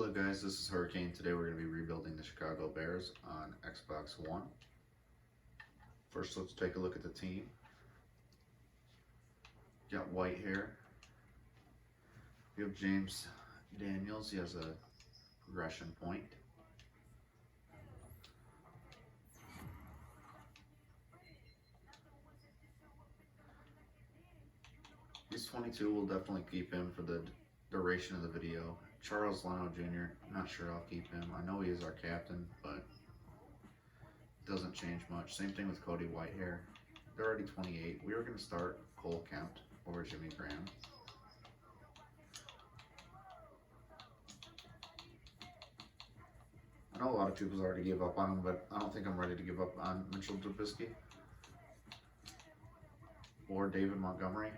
Hello guys, this is Hurricane. Today we're going to be rebuilding the Chicago Bears on Xbox One. First, let's take a look at the team. Got White here. We have James Daniels. He has a progression point. He's 22. We'll definitely keep him for the duration of the video. Charles Leno Jr. I'm not sure I'll keep him. I know he is our captain, but it doesn't change much. Same thing with Cody Whitehair. They're already 28. We were going to start Cole Kemp over Jimmy Graham. I know a lot of people already gave up on him, but I don't think I'm ready to give up on Mitchell Trubisky or David Montgomery.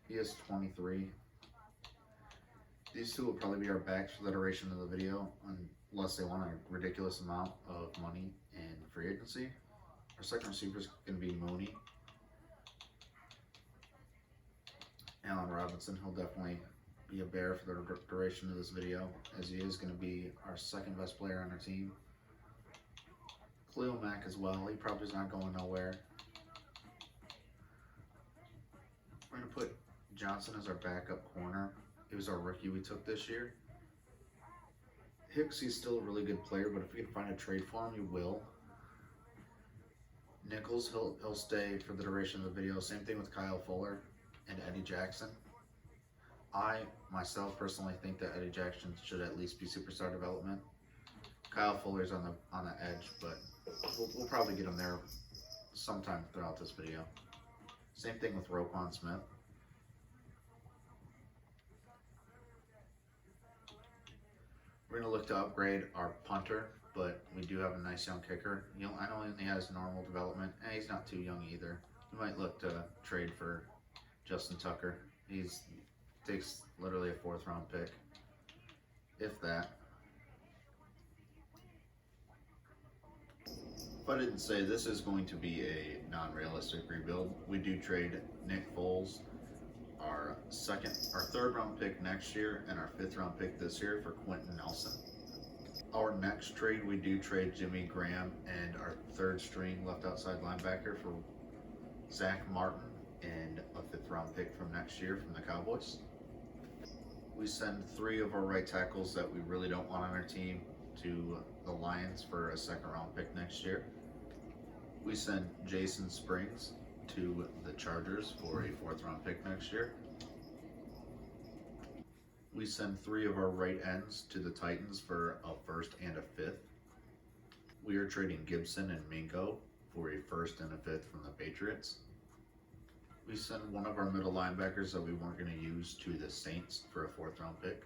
He is 23. These two will probably be our backs for the duration of the video, unless they want a ridiculous amount of money in free agency. Our second receiver is going to be Mooney. Allen Robinson, he'll definitely be a Bear for the duration of this video, as he is going to be our second best player on our team. Khalil Mack as well, he probably is not going nowhere. We're going to put Johnson as our backup corner. He was our rookie we took this year. Hicks, he's still a really good player, but if we can find a trade for him, we will. Nichols, he'll stay for the duration of the video. Same thing with Kyle Fuller and Eddie Jackson. I, myself, personally think that Eddie Jackson should at least be superstar development. Kyle Fuller's on the edge, but we'll probably get him there sometime throughout this video. Same thing with Roquan Smith. We're going to look to upgrade our punter, but we do have a nice young kicker. I know he only has normal development, and he's not too young either. We might look to trade for Justin Tucker. He takes literally a 4th round pick, if that. If I didn't say, this is going to be a non-realistic rebuild. We do trade Nick Foles, our 3rd round pick next year, and our 5th round pick this year for Quentin Nelson. Our next trade, we do trade Jimmy Graham and our 3rd string left outside linebacker for Zach Martin and a 5th round pick from next year from the Cowboys. We send 3 of our right tackles that we really don't want on our team to the Lions for a 2nd round pick next year. We send Jason Springs to the Chargers for a 4th round pick next year. We send 3 of our right ends to the Titans for a 1st and a 5th. We are trading Gibson and Mingo for a 1st and a 5th from the Patriots. We send one of our middle linebackers that we weren't going to use to the Saints for a 4th round pick.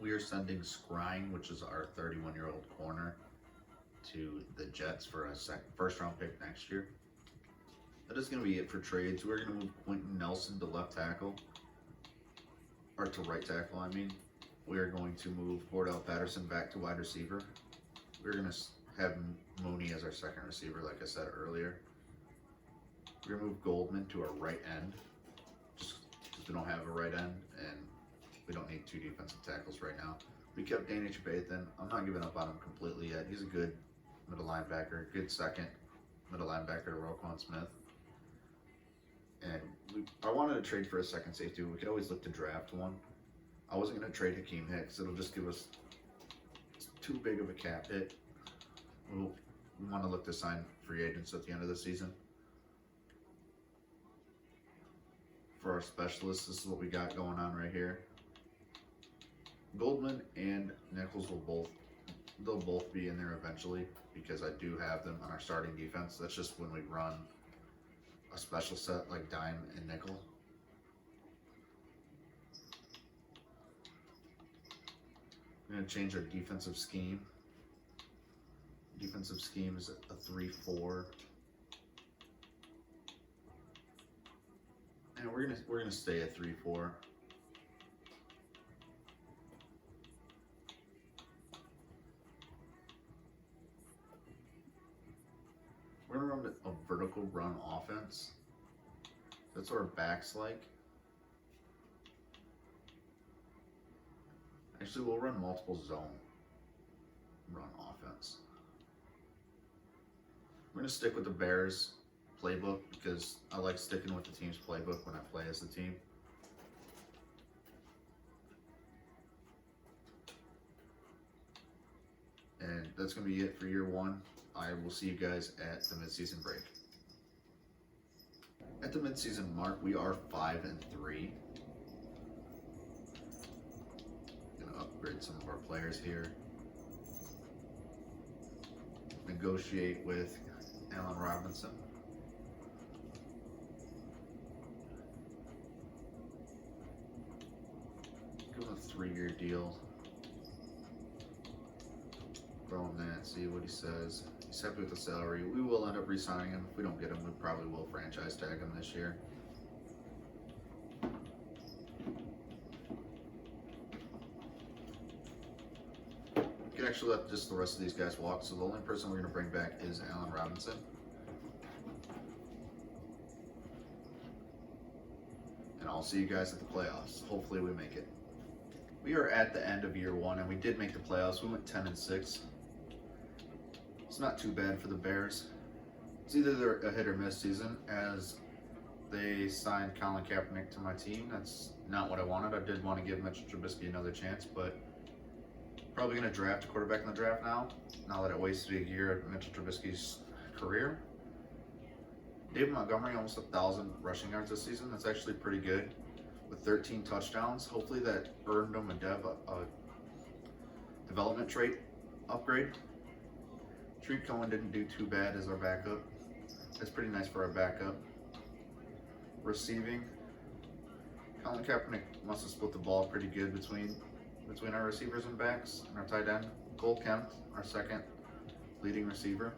We are sending Scrine, which is our 31-year-old corner, to the Jets for a 1st round pick next year. That is going to be it for trades. We're going to move Quentin Nelson to left tackle, or to right tackle, I mean. We are going to move Cordell Patterson back to wide receiver. We're going to have Mooney as our 2nd receiver, like I said earlier. We're going to move Goldman to our right end, just because we don't have a right end, and we don't need 2 defensive tackles right now. We kept Danny Trevathan. I'm not giving up on him completely yet. He's a good middle linebacker, good 2nd middle linebacker to Roquan Smith. And I wanted to trade for a 2nd safety. We could always look to draft one. I wasn't going to trade Hakeem Hicks. It'll just give us too big of a cap hit. We want to look to sign free agents at the end of the season. For our specialists, this is what we got going on right here. Goldman and Nichols they'll both be in there eventually, because I do have them on our starting defense. That's just when we run a special set like dime and nickel. We're going to change our defensive scheme. Defensive scheme is a 3-4. And we're gonna stay at 3-4. We're gonna run a vertical run offense. That's what our backs like. Actually, we'll run multiple zone run offense. We're going to stick with the Bears playbook because I like sticking with the team's playbook when I play as the team. And that's going to be it for year one. I will see you guys at the midseason break. At the midseason mark, we are 5-3. Gonna upgrade some of our players here. Negotiate with Allen Robinson. Give him a 3-year deal. Throw him that, see what he says. He's happy with the salary. We will end up re-signing him. If we don't get him, we probably will franchise tag him this year. We can actually let just the rest of these guys walk. So the only person we're going to bring back is Allen Robinson. And I'll see you guys at the playoffs. Hopefully we make it. We are at the end of year one, and we did make the playoffs. We went 10-6. It's not too bad for the Bears. It's either a hit or miss season, as they signed Colin Kaepernick to my team. That's not what I wanted. I did want to give Mitchell Trubisky another chance, but probably going to draft a quarterback in the draft now that it wasted a year of Mitchell Trubisky's career. David Montgomery, almost 1,000 rushing yards this season. That's actually pretty good with 13 touchdowns. Hopefully that earned him a development trait upgrade. Treat Cohen didn't do too bad as our backup. That's pretty nice for our backup. Receiving, Colin Kaepernick must have split the ball pretty good between our receivers and backs and our tight end. Cole Kempt, our second leading receiver.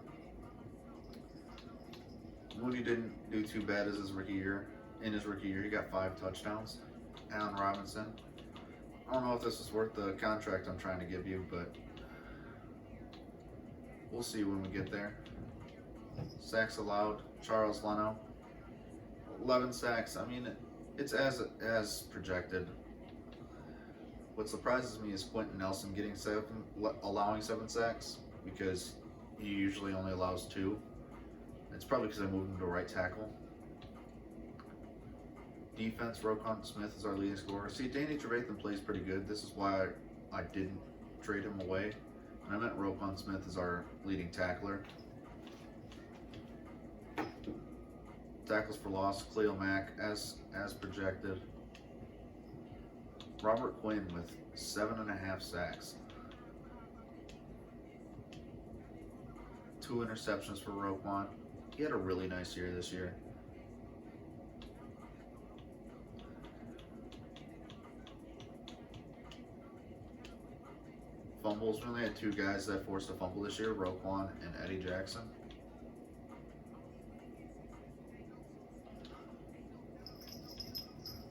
Mooney didn't do too bad as his rookie year. In his rookie year, he got 5 touchdowns. Allen Robinson. I don't know if this is worth the contract I'm trying to give you, but we'll see when we get there. Sacks allowed. Charles Leno, 11 sacks. I mean, it's as projected. What surprises me is Quentin Nelson allowing 7 sacks, because he usually only allows 2. It's probably because I moved him to right tackle. Defense, Roquan Smith is our leading scorer. See, Danny Trevathan plays pretty good. This is why I didn't trade him away. And I meant Roquan Smith is our leading tackler. Tackles for loss, Cleo Mack as projected. Robert Quinn with 7.5 sacks. 2 interceptions for Roquan. He had a really nice year this year. Fumbles, we only had 2 guys that forced a fumble this year, Roquan and Eddie Jackson.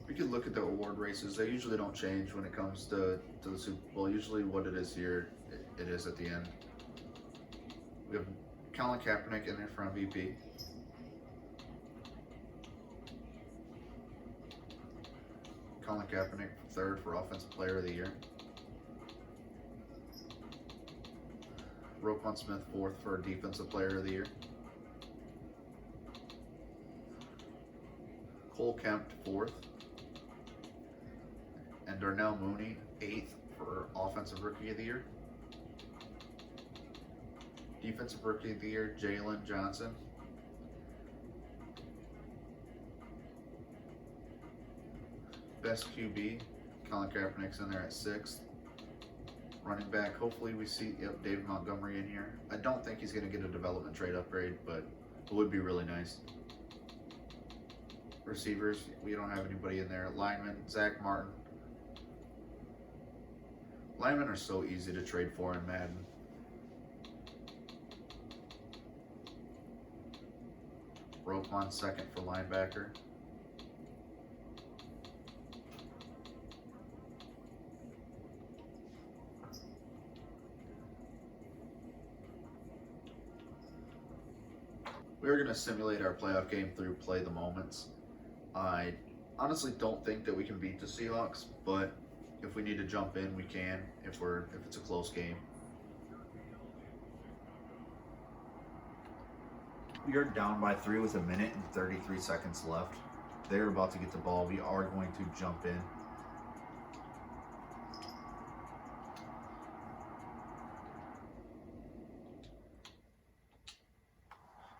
We could look at the award races. They usually don't change when it comes to the Super Bowl. Usually what it is here, it is at the end. We have Colin Kaepernick in there for MVP. Colin Kaepernick 3rd for Offensive Player of the Year. Roquan Smith 4th for Defensive Player of the Year. Cole Kempt 4th. And Darnell Mooney 8th for Offensive Rookie of the Year. Defensive Rookie of the Year, Jalen Johnson. Best QB, Colin Kaepernick's in there at 6th. Running back, hopefully we see David Montgomery in here. I don't think he's going to get a development trade upgrade, but it would be really nice. Receivers, we don't have anybody in there. Lineman, Zach Martin. Linemen are so easy to trade for in Madden. Roquan 2nd for linebacker. We're going to simulate our playoff game through Play the Moments. I honestly don't think that we can beat the Seahawks, but If we need to jump in, we can. If it's a close game. We are down by 3 with 1:33 left. They're about to get the ball. We are going to jump in.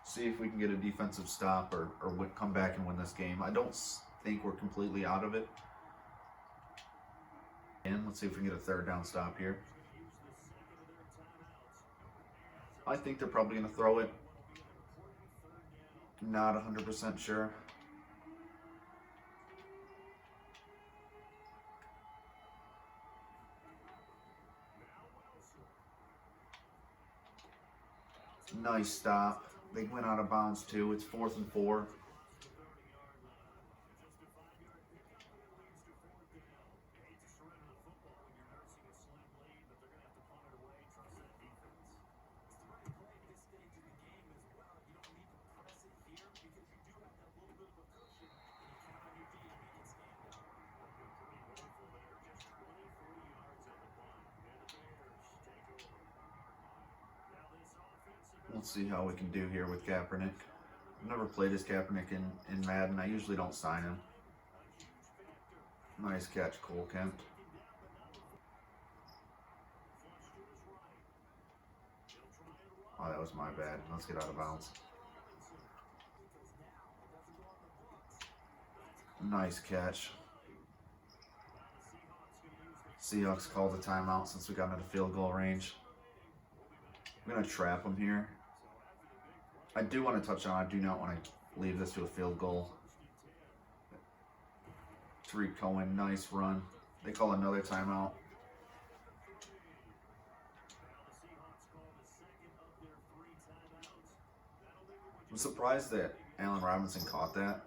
See if we can get a defensive stop or come back and win this game. I don't think we're completely out of it. And let's see if we can get a third down stop here. I think they're probably going to throw it. Not 100% sure. Nice stop. They went out of bounds too. It's 4th and 4. Let's see how we can do here with Kaepernick. I've never played as Kaepernick in Madden. I usually don't sign him. Nice catch, Cole Kemp. Oh, that was my bad. Let's get out of bounds. Nice catch. Seahawks called a timeout since we got into field goal range. I'm going to trap them here. I do want to touch on. I do not want to leave this to a field goal. Tariq Cohen, nice run. They call another timeout. I'm surprised that Allen Robinson caught that.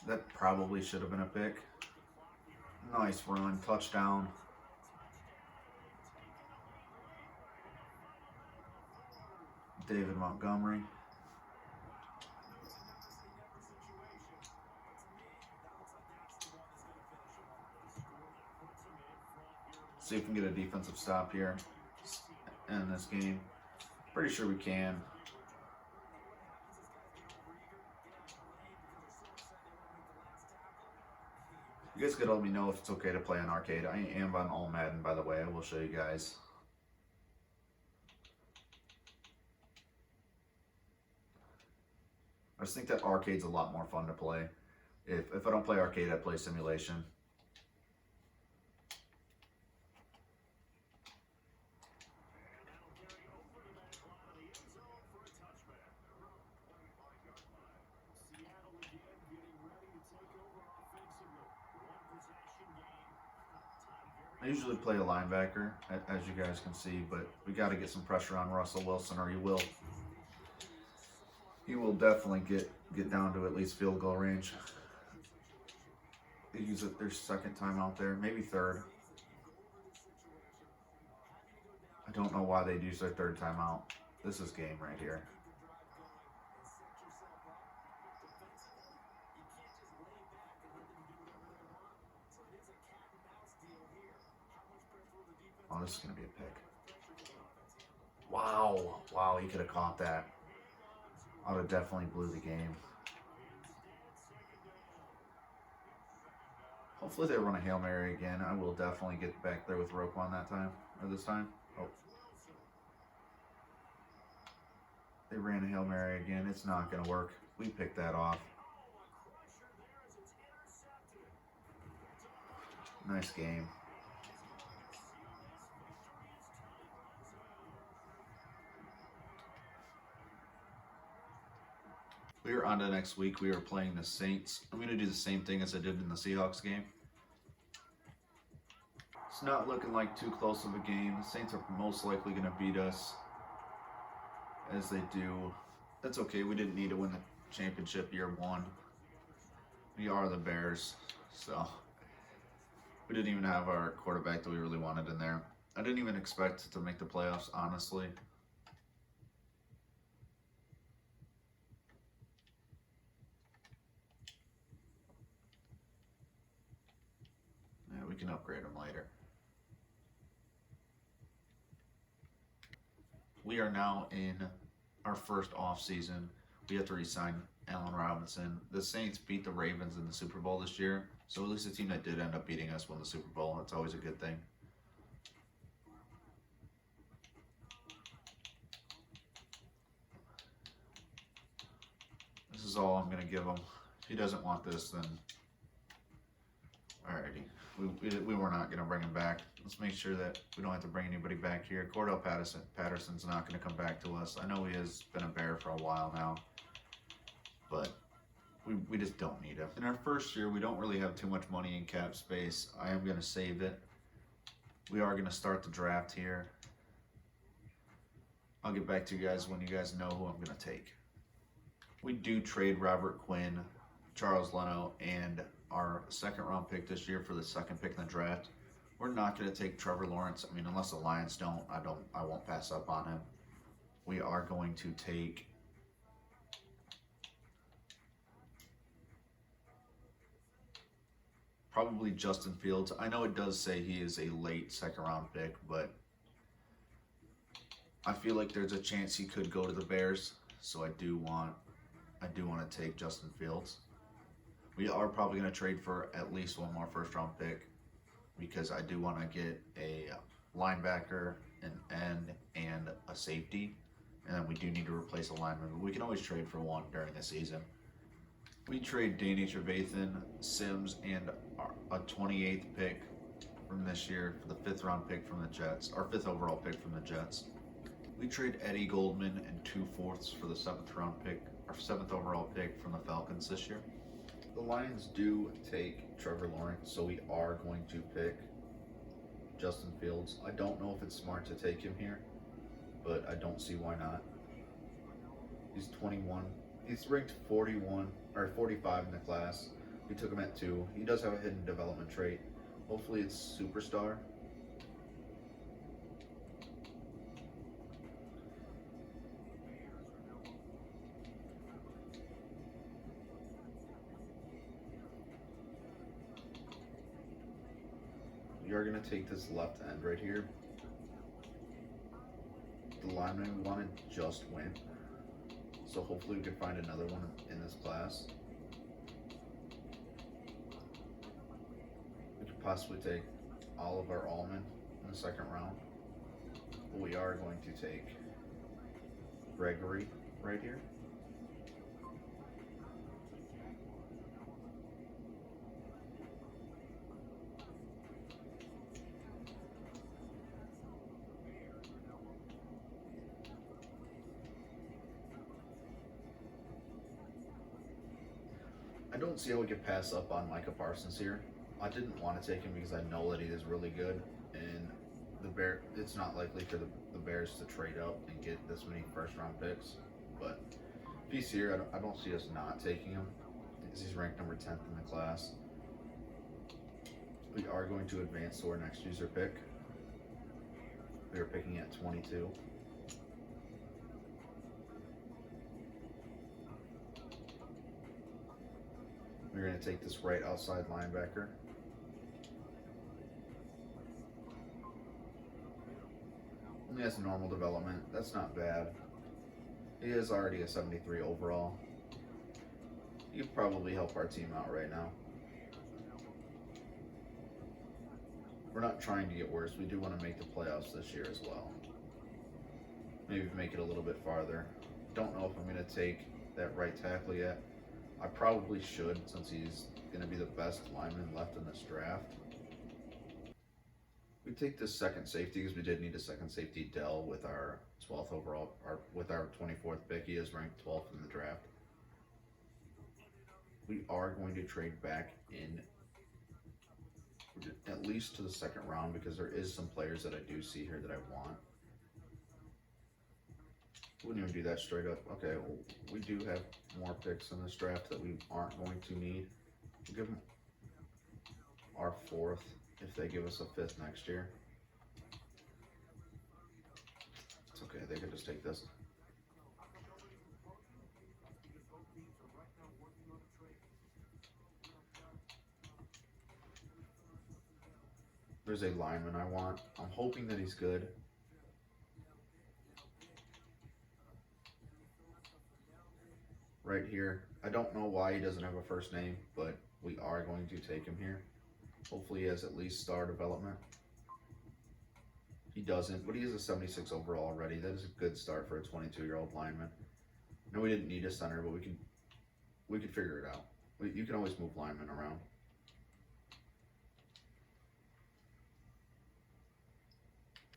That probably should have been a pick. Nice run, touchdown. David Montgomery. See if we can get a defensive stop here in this game. Pretty sure we can. You guys could let me know if it's okay to play on arcade. I am on all Madden, by the way. I will show you guys. I just think that arcade's a lot more fun to play. If I don't play arcade, I play simulation. I usually play a linebacker, as you guys can see, but we got to get some pressure on Russell Wilson, or he will definitely get down to at least field goal range. They use it their second time out there, maybe third. I don't know why they'd use their third time out. This is game right here. Oh, this is going to be a pick. Wow, he could have caught that. I would have definitely blew the game. Hopefully they run a Hail Mary again. I will definitely get back there with Roquan that time, or this time. Oh. They ran a Hail Mary again. It's not going to work. We picked that off. Nice game. We are on to next week. We are playing the Saints. I'm going to do the same thing as I did in the Seahawks game. It's not looking like too close of a game. The Saints are most likely going to beat us, as they do. That's okay. We didn't need to win the championship year one. We are the Bears, so we didn't even have our quarterback that we really wanted in there. I didn't even expect to make the playoffs, honestly. Yeah, we can upgrade them later. we are now in our first off season. We have to re-sign Allen Robinson. The Saints beat the Ravens in the Super Bowl this year, so at least the team that did end up beating us won the Super Bowl. That's always a good thing. This is all I'm going to give him. If he doesn't want this, then alrighty. We were not going to bring him back. Let's make sure that we don't have to bring anybody back here. Cordell Patterson's not going to come back to us. I know he has been a Bear for a while now, but we just don't need him. In our first year, we don't really have too much money in cap space. I am going to save it. We are going to start the draft here. I'll get back to you guys when you guys know who I'm going to take. We do trade Robert Quinn, Charles Leno, and our second round pick this year for the second pick in the draft. We're not going to take Trevor Lawrence. I mean, unless the Lions don't, I won't pass up on him. We are going to take probably Justin Fields. I know it does say he is a late second round pick, but I feel like there's a chance he could go to the Bears. So I do want to take Justin Fields. We are probably going to trade for at least one more first round pick because I do want to get a linebacker, an end, and a safety. And then we do need to replace a lineman, but we can always trade for one during the season. We trade Danny Trevathan, Sims, and a 28th pick from this year for the 5th round pick from the Jets, our 5th overall pick from the Jets. We trade Eddie Goldman and 2/4 for the 7th round pick, our 7th overall pick from the Falcons this year. The Lions do take Trevor Lawrence, so we are going to pick Justin Fields. I don't know if it's smart to take him here, but I don't see why not. He's 21. He's ranked 41 or 45 in the class. We took him at 2. He does have a hidden development trait. Hopefully it's superstar. We are going to take this left end right here. The lineman we wanted just went. So hopefully we can find another one in this class. We could possibly take Oliver Allman in the 2nd round. But we are going to take Gregory right here. I don't see how we could pass up on Micah Parsons here. I didn't want to take him because I know that he is really good, and it's not likely for the Bears to trade up and get this many first-round picks. But if he's here, I don't see us not taking him because he's ranked number 10th in the class. We are going to advance to our next user pick. We are picking at 22. We're going to take this right outside linebacker. He has normal development. That's not bad. He is already a 73 overall. He could probably help our team out right now. We're not trying to get worse. We do want to make the playoffs this year as well. Maybe make it a little bit farther. Don't know if I'm going to take that right tackle yet. I probably should, since he's going to be the best lineman left in this draft. We take this second safety because we did need a second safety. Dell with our 12th overall, with our 24th pick. He is ranked 12th in the draft. We are going to trade back in at least to the 2nd round because there is some players that I do see here that I want. Wouldn't even do that straight up. Okay, well, we do have more picks in this draft that we aren't going to need. We'll give them our 4th if they give us a 5th next year. It's okay, they could just take this. There's a lineman I want. I'm hoping that he's good. right here. I don't know why he doesn't have a first name, but we are going to take him here. Hopefully he has at least star development. He doesn't, but he is a 76 overall already. That is a good start for a 22-year-old lineman. No, we didn't need a center, but we could figure it out. You can always move linemen around.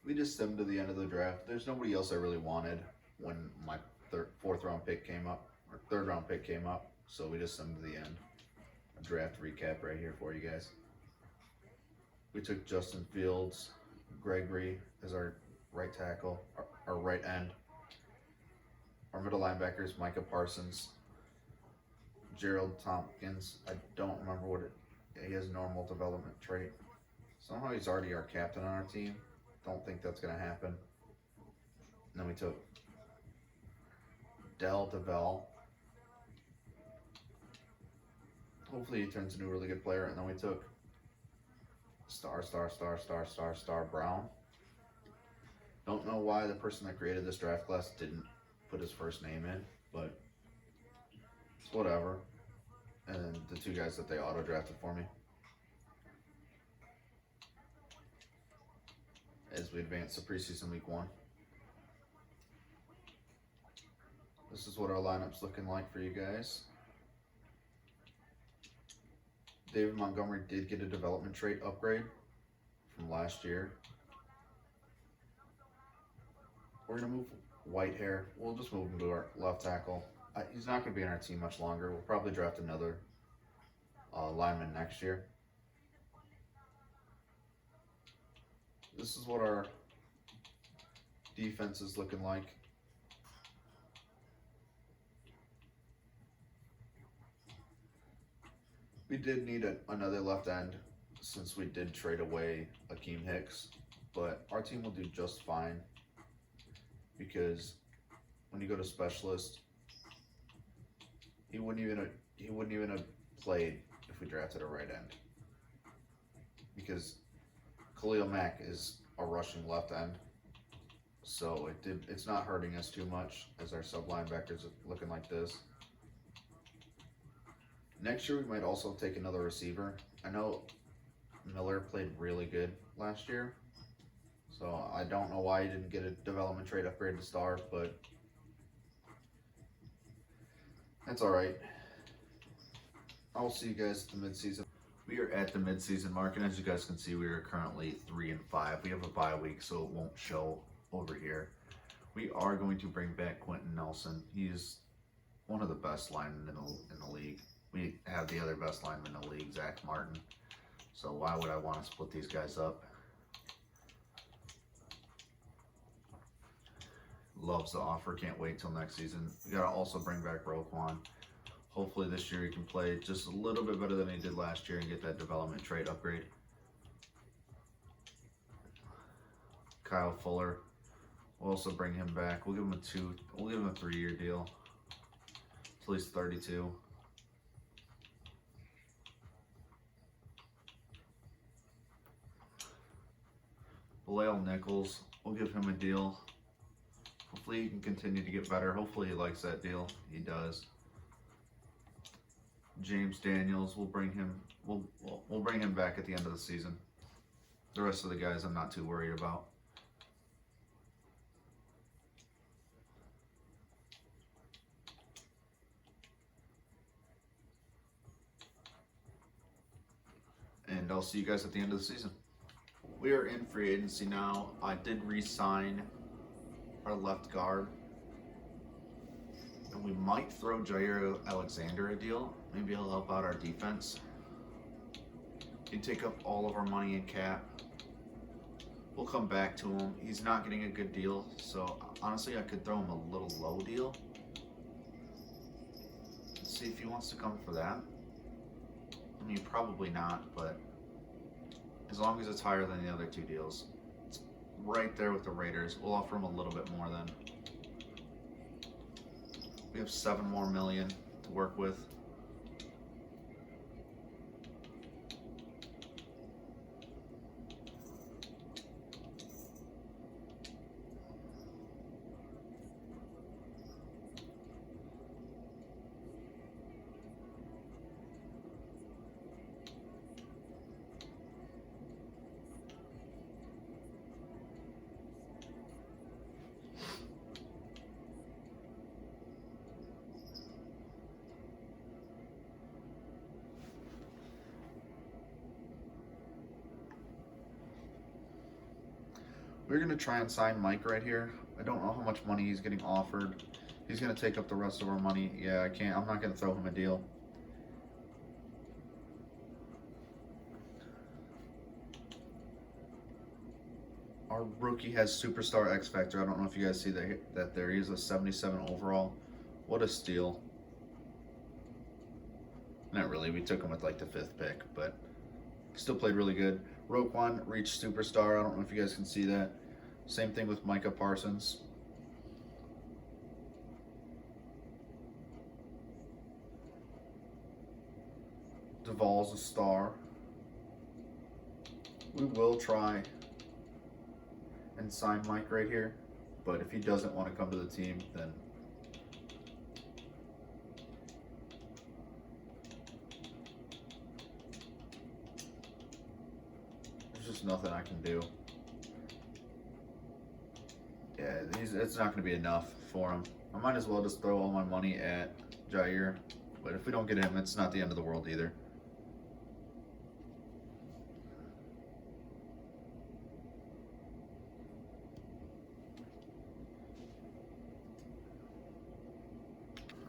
We just stemmed to the end of the draft. There's nobody else I really wanted when my fourth round pick came up, or third round pick came up, so we just stemmed to the end. A draft recap right here for you guys. We took Justin Fields, Gregory as our right tackle, our right end. Our middle linebackers, Micah Parsons, Gerald Tompkins. I don't remember what he has normal development trait. Somehow he's already our captain on our team. Don't think that's going to happen. And then we took Dell DeVell. Hopefully he turns into a really good player. And then we took Star Brown. Don't know why the person that created this draft class didn't put his first name in, but it's whatever. And then the two guys that they auto drafted for me. As we advance to preseason week 1. This is what our lineup's looking like for you guys. David Montgomery did get a development trait upgrade from last year. We're going to move Whitehair. We'll just move him to our left tackle. He's not going to be on our team much longer. We'll probably draft another lineman next year. This is what our defense is looking like. We did need another left end since we did trade away Akeem Hicks, but our team will do just fine because when you go to specialist, he wouldn't even have played if we drafted a right end because Khalil Mack is a rushing left end, so it's not hurting us too much as our sub linebackers are looking like this. Next year we might also take another receiver. I know Miller played really good last year, so I don't know why he didn't get a development trait upgrade to star, but that's all right. I'll see you guys at the midseason. We are at the midseason mark, and as you guys can see, we are currently 3-5. We have a bye week, so it won't show over here. We are going to bring back Quentin Nelson. He's one of the best linemen in the league. We have the other best lineman in the league, Zach Martin. So why would I want to split these guys up? Loves the offer. Can't wait till next season. We got to also bring back Roquan. Hopefully this year he can play just a little bit better than he did last year and get that development trait upgrade. Kyle Fuller. We'll also bring him back. We'll give him a 3-year deal till he's 32. Bilal Nichols. We'll give him a deal. Hopefully he can continue to get better. Hopefully he likes that deal. He does. James Daniels, we'll bring him back at the end of the season. The rest of the guys I'm not too worried about. And I'll see you guys at the end of the season. We are in free agency now. I did re-sign our left guard. And we might throw Jair Alexander a deal. Maybe he'll help out our defense. He'd take up all of our money in cap. We'll come back to him. He's not getting a good deal, so honestly I could throw him a little low deal. Let's see if he wants to come for that. I mean, probably not, but as long as it's higher than the other two deals. It's right there with the Raiders. We'll offer him a little bit more then. We have $7 million to work with. We're going to try and sign Mike right here. I don't know how much money he's getting offered. He's going to take up the rest of our money. Yeah, I can't. I'm not going to throw him a deal. Our rookie has Superstar X Factor. I don't know if you guys see that there. He is a 77 overall. What a steal. Not really. We took him with like the 5th pick, but still played really good. Roquan reached Superstar. I don't know if you guys can see that. Same thing with Micah Parsons. Duvall's a star. We will try and sign Mike right here, but if he doesn't want to come to the team, then there's just nothing I can do. Yeah, it's not going to be enough for him. I might as well just throw all my money at Jair, but if we don't get him, it's not the end of the world either.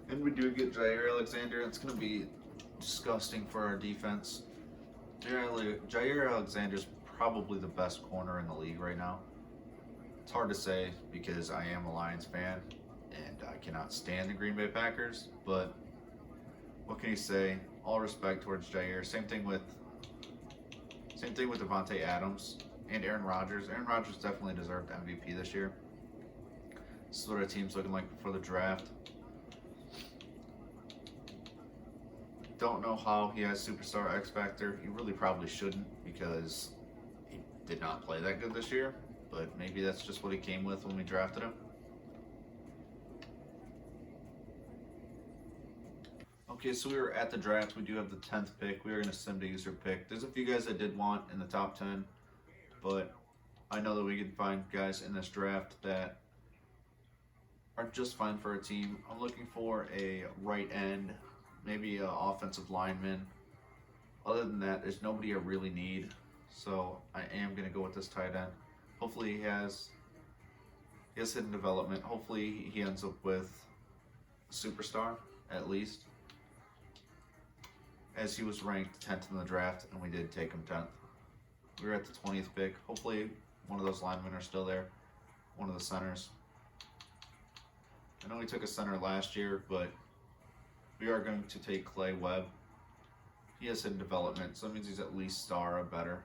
And we do get Jair Alexander. It's going to be disgusting for our defense. Jair Alexander is probably the best corner in the league right now. It's hard to say because I am a Lions fan and I cannot stand the Green Bay Packers, but what can you say? All respect towards Jair. Same thing with Devontae Adams and Aaron Rodgers. Aaron Rodgers definitely deserved MVP this year. This is what our team's looking like before the draft. Don't know how he has Superstar X Factor. He really probably shouldn't because he did not play that good this year, but maybe that's just what he came with when we drafted him. Okay, so we were at the draft. We do have the 10th pick. We are going to sim to user pick. There's a few guys I did want in the top 10, but I know that we can find guys in this draft that are just fine for a team. I'm looking for a right end, maybe an offensive lineman. Other than that, there's nobody I really need, so I am going to go with this tight end. Hopefully he has hidden development. Hopefully he ends up with a superstar at least, as he was ranked 10th in the draft, and we did take him 10th. We were at the 20th pick. Hopefully one of those linemen are still there, one of the centers. I know we took a center last year, but we are going to take Clay Webb. He has hidden development, so that means he's at least star or better.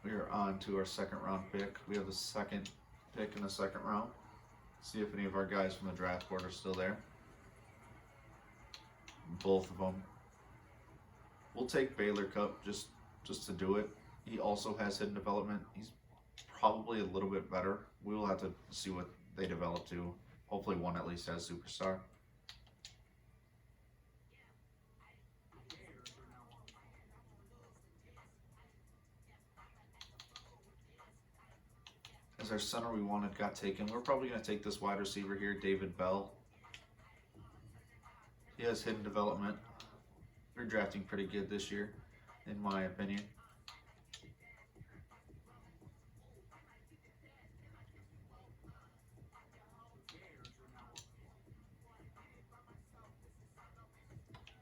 We are on to our 2nd round pick. We have the 2nd pick in the 2nd round. See if any of our guys from the draft board are still there. Both of them. We'll take Baylor Cup just to do it. He also has hidden development. He's probably a little bit better. We will have to see what they develop to. Hopefully one at least has superstar. As our center we wanted got taken. We're probably going to take this wide receiver here, David Bell. He has hidden development. We're drafting pretty good this year, in my opinion.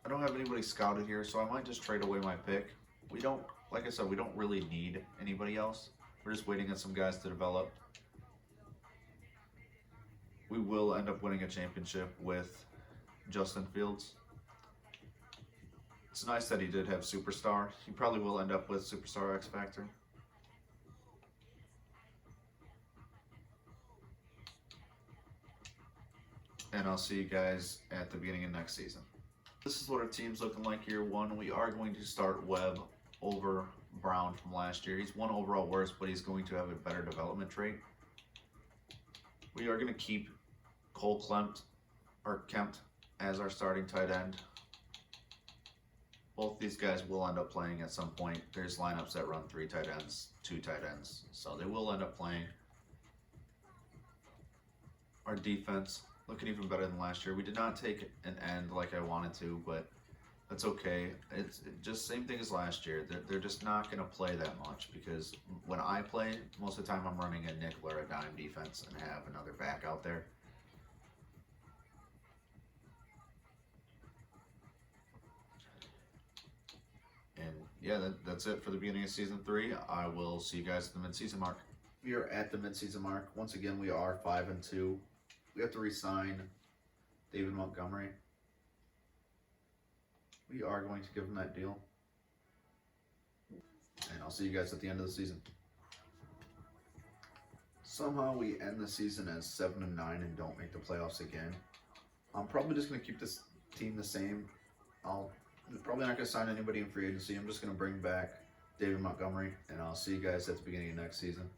I don't have anybody scouted here, so I might just trade away my pick. We don't, like I said, we don't really need anybody else. We're just waiting on some guys to develop. We will end up winning a championship with Justin Fields. It's nice that he did have Superstar. He probably will end up with Superstar X Factor. And I'll see you guys at the beginning of next season. This is what our team's looking like year one. We are going to start Webb over Brown from last year. He's one overall worse, but he's going to have a better development trait. We are going to keep Cole Kempt as our starting tight end. Both these guys will end up playing at some point. There's lineups that run 3 tight ends, 2 tight ends, so they will end up playing. Our defense looking even better than last year. We did not take an end like I wanted to, but That's okay. It's just same thing as last year. They're just not going to play that much because when I play, most of the time I'm running a nickel or a dime defense and have another back out there. And yeah, that's it for the beginning of season 3. I will see you guys at the mid-season mark. We are at the mid-season mark. Once again, we are 5-2. We have to re-sign David Montgomery. We are going to give him that deal. And I'll see you guys at the end of the season. Somehow we end the season as 7-9 and don't make the playoffs again. I'm probably just going to keep this team the same. I'll probably not going to sign anybody in free agency. I'm just going to bring back David Montgomery, and I'll see you guys at the beginning of next season.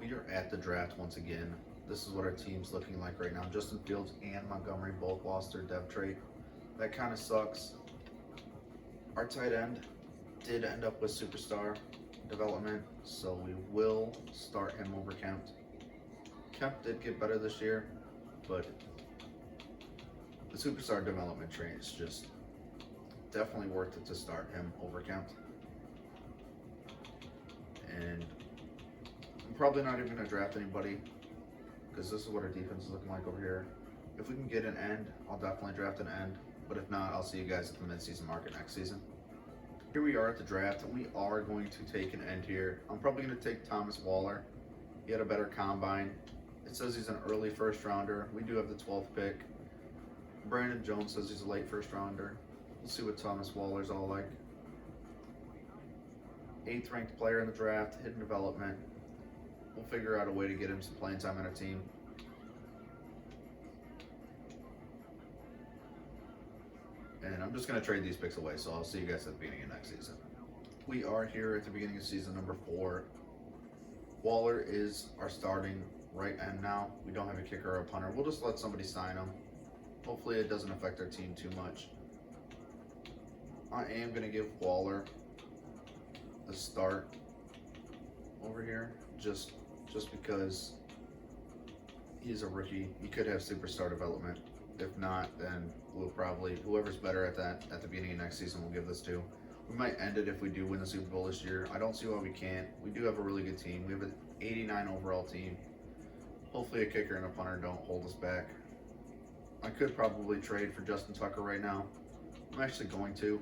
We are at the draft once again. This is what our team's looking like right now. Justin Fields and Montgomery both lost their dev trade. That kind of sucks. Our tight end did end up with superstar development, so we will start him over Kemp. Kemp did get better this year, but the superstar development trade is just definitely worth it to start him over Kemp. And I'm probably not even going to draft anybody because this is what our defense is looking like over here. If we can get an end, I'll definitely draft an end. But if not, I'll see you guys at the mid-season market next season. Here we are at the draft, and we are going to take an end here. I'm probably going to take Thomas Waller. He had a better combine. It says he's an early first rounder. We do have the 12th pick. Brandon Jones says he's a late first rounder. We'll see what Thomas Waller's all like. 8th ranked player in the draft, hidden development. We'll figure out a way to get him some playing time on our team. And I'm just going to trade these picks away, so I'll see you guys at the beginning of next season. We are here at the beginning of season number 4. Waller is our starting right end now. We don't have a kicker or a punter. We'll just let somebody sign him. Hopefully it doesn't affect our team too much. I am going to give Waller the start over here just because he's a rookie. He could have superstar development. If not, then we'll probably, whoever's better at that at the beginning of next season, we'll give this to. We might end it if we do win the Super Bowl this year. I don't see why we can't. We do have a really good team. We have an 89 overall team. Hopefully a kicker and a punter don't hold us back. I could probably trade for Justin Tucker right now. I'm actually going to.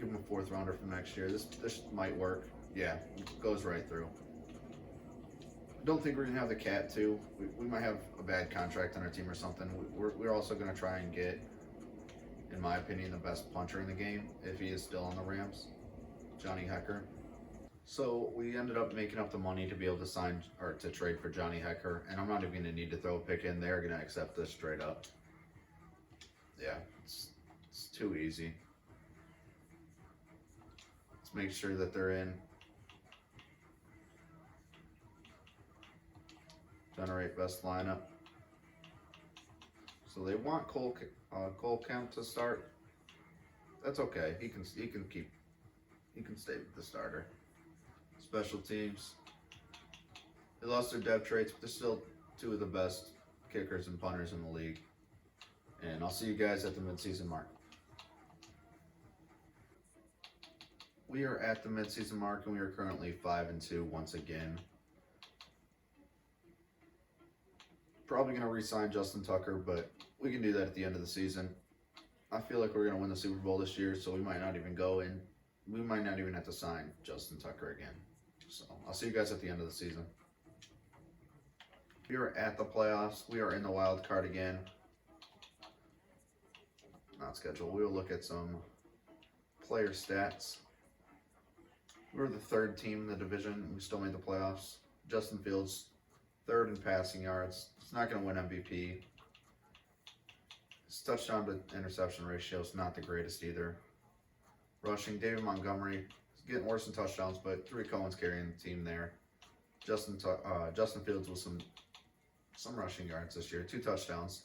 Give him a 4th rounder from next year. This might work. Yeah, it goes right through. I don't think we're going to have the cat too. We might have a bad contract on our team or something. We're also going to try and get, in my opinion, the best punter in the game, if he is still on the Rams, Johnny Hekker. So we ended up making up the money to be able to sign or to trade for Johnny Hekker, and I'm not even going to need to throw a pick in. They're going to accept this straight up. Yeah, it's too easy. Let's make sure that they're in. Generate best lineup. So they want Cole Kemp to start. That's okay. He can stay with the starter. Special teams. They lost their depth traits, but they're still 2 of the best kickers and punters in the league. And I'll see you guys at the midseason mark. We are at the midseason mark, and we are currently 5-2 once again. Probably going to re-sign Justin Tucker, but we can do that at the end of the season. I feel like we're going to win the Super Bowl this year, so we might not even go in. We might not even have to sign Justin Tucker again. So I'll see you guys at the end of the season. We are at the playoffs. We are in the wild card again. Not scheduled. We'll look at some player stats. We were the 3rd team in the division. We still made the playoffs. Justin Fields, 3rd in passing yards. He's not going to win MVP. His touchdown to interception ratio is not the greatest either. Rushing, David Montgomery is getting worse in touchdowns, but Tariq Cohen's carrying the team there. Justin Fields with some rushing yards this year, 2 touchdowns.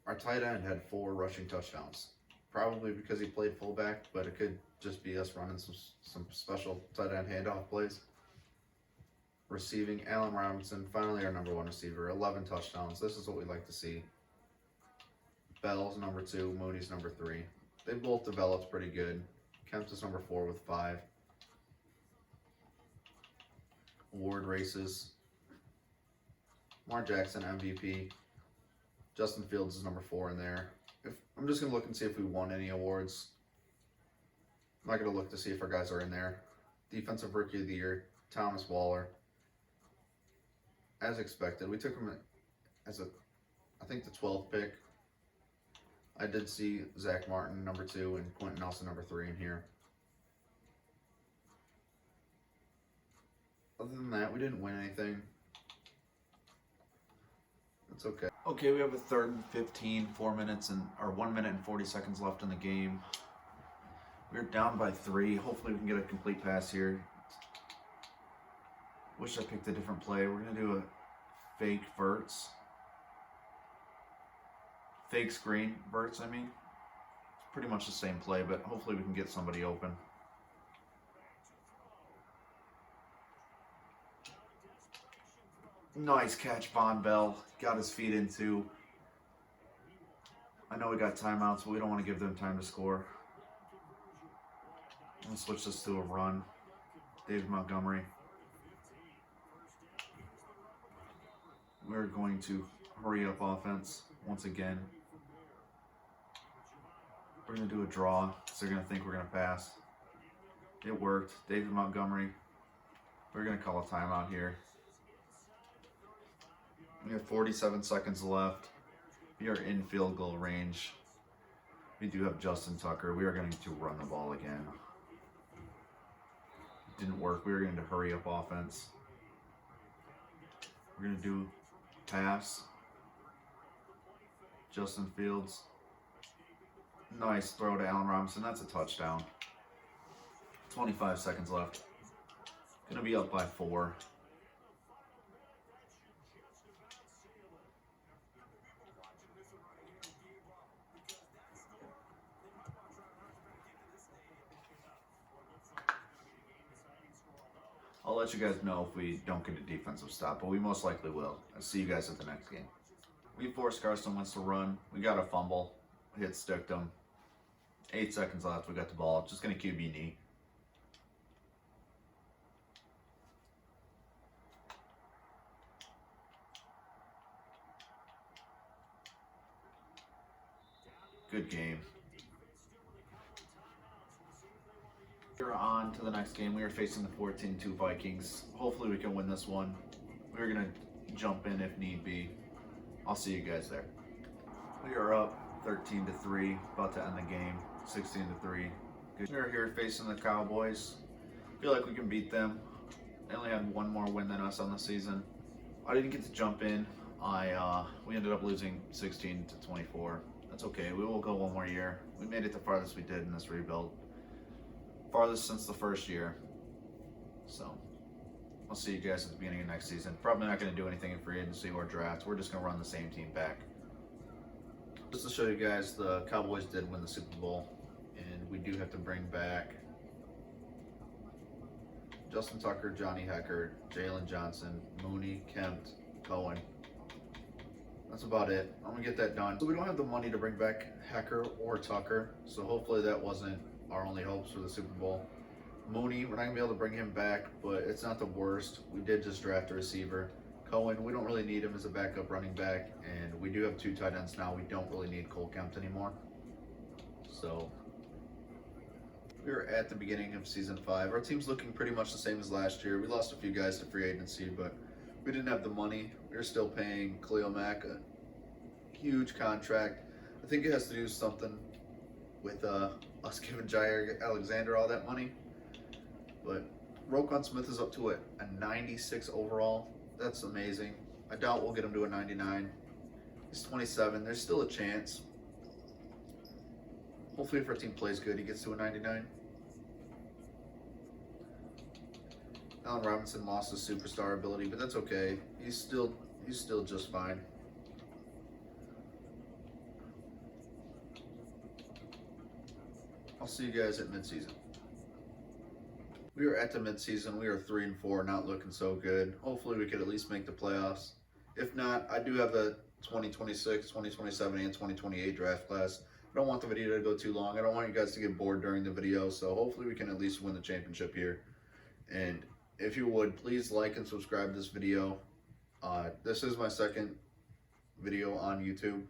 Our tight end had 4 rushing touchdowns. Probably because he played fullback, but it could just be us running some special tight end handoff plays. Receiving, Allen Robinson, finally our number 1 receiver, 11 touchdowns. This is what we like to see. Bell's number 2, Mooney's number 3. They both developed pretty good. Kempt is number 4 with 5. Award races. Lamar Jackson, MVP. Justin Fields is number 4 in there. I'm just going to look and see if we won any awards. I'm not going to look to see if our guys are in there. Defensive Rookie of the Year, Thomas Waller. As expected, we took him as I think the 12th pick. I did see Zach Martin, number 2, and Quentin Nelson, number 3 in here. Other than that, we didn't win anything. That's okay. Okay, we have a 3rd and 15, 1 minute and 40 seconds left in the game. We're down by 3. Hopefully we can get a complete pass here. Wish I picked a different play. We're going to do a fake verts. Fake screen verts, I mean. It's pretty much the same play, but hopefully we can get somebody open. Nice catch, Von Bell. Got his feet into. I know we got timeouts, but we don't want to give them time to score. Let's switch this to a run. David Montgomery. We're going to hurry up offense once again. We're going to do a draw, so they're going to think we're going to pass. It worked. David Montgomery. We're going to call a timeout here. We have 47 seconds left. We are in field goal range. We do have Justin Tucker. We are going to run the ball again. It didn't work. We were going to hurry up offense. We're going to do pass. Justin Fields. Nice throw to Allen Robinson. That's a touchdown. 25 seconds left. Going to be up by 4. I'll let you guys know if we don't get a defensive stop, but we most likely will. I'll see you guys at the next game. We forced Carson Wentz to run. We got a fumble. Hit sticked him. 8 seconds left. We got the ball. Just going to QB knee. Good game. We're on to the next game. We are facing the 14-2 Vikings. Hopefully we can win this one. We're going to jump in if need be. I'll see you guys there. We are up 13-3, about to end the game. 16-3. We are here facing the Cowboys. Feel like we can beat them. They only had one more win than us on the season. I didn't get to jump in. We ended up losing 16-24. That's okay. We will go one more year. We made it the farthest we did in this rebuild. Farthest since the first year. So, I'll see you guys at the beginning of next season. Probably not going to do anything in free agency or draft. We're just going to run the same team back. Just to show you guys, the Cowboys did win the Super Bowl. And we do have to bring back Justin Tucker, Johnny Hecker, Jalen Johnson, Mooney, Kempt, Cohen. That's about it. I'm going to get that done. So we don't have the money to bring back Hecker or Tucker. So hopefully that wasn't our only hopes for the Super Bowl. Mooney, we're not going to be able to bring him back, but it's not the worst. We did just draft a receiver. Cohen, we don't really need him as a backup running back, and we do have 2 tight ends now. We don't really need Cole Kempt anymore. So, we're at the beginning of Season 5. Our team's looking pretty much the same as last year. We lost a few guys to free agency, but we didn't have the money. We were still paying Khalil Mack a huge contract. I think it has to do something with us giving Jair Alexander all that money. But Roquan Smith is up to a 96 overall. That's amazing. I doubt we'll get him to a 99. He's 27. There's still a chance. Hopefully if our team plays good, he gets to a 99. Allen Robinson lost his superstar ability, but that's okay. He's still just fine. I'll see you guys at midseason. We are at the midseason. We are 3-4, not looking so good. Hopefully we could at least make the playoffs. If not, I do have a 2026, 2027, and 2028 draft class. I don't want the video to go too long. I don't want you guys to get bored during the video, so hopefully we can at least win the championship here. And if you would, please like and subscribe to this video. This is my second video on YouTube.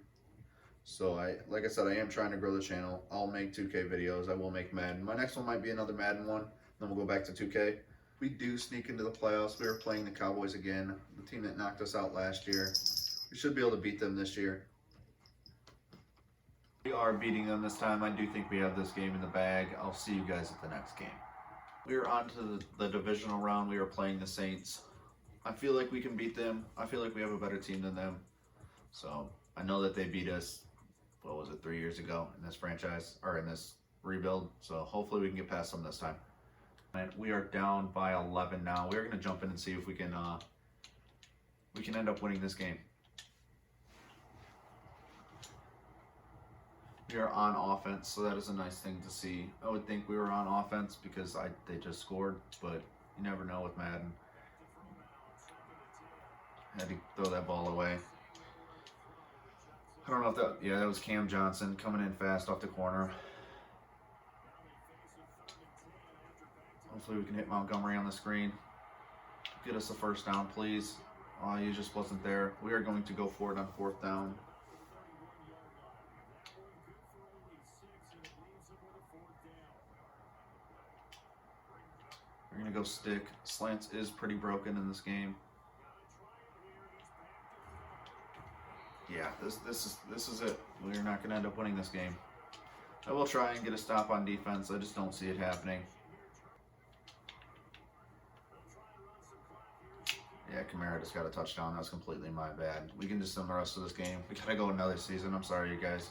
So like I said, I am trying to grow the channel. I'll make 2K videos. I will make Madden. My next one might be another Madden one. Then we'll go back to 2K. We do sneak into the playoffs. We are playing the Cowboys again, the team that knocked us out last year. We should be able to beat them this year. We are beating them this time. I do think we have this game in the bag. I'll see you guys at the next game. We are on to the divisional round. We are playing the Saints. I feel like we can beat them. I feel like we have a better team than them. So I know that they beat us, what was it, 3 years ago in this franchise, or in this rebuild. So hopefully we can get past them this time. And we are down by 11 now. We're going to jump in and see if we can end up winning this game. We are on offense, so that is a nice thing to see. I would think we were on offense because they just scored, but you never know with Madden. Had to throw that ball away. I don't know if that was Cam Johnson coming in fast off the corner. Hopefully we can hit Montgomery on the screen. Get us a first down, please. Oh, he just wasn't there. We are going to go for it on 4th down. We're going to go stick. Slants is pretty broken in this game. Yeah, this is it. We're not going to end up winning this game. I will try and get a stop on defense. I just don't see it happening. Yeah, Kamara just got a touchdown. That was completely my bad. We can just send the rest of this game. We got to go another season. I'm sorry, you guys.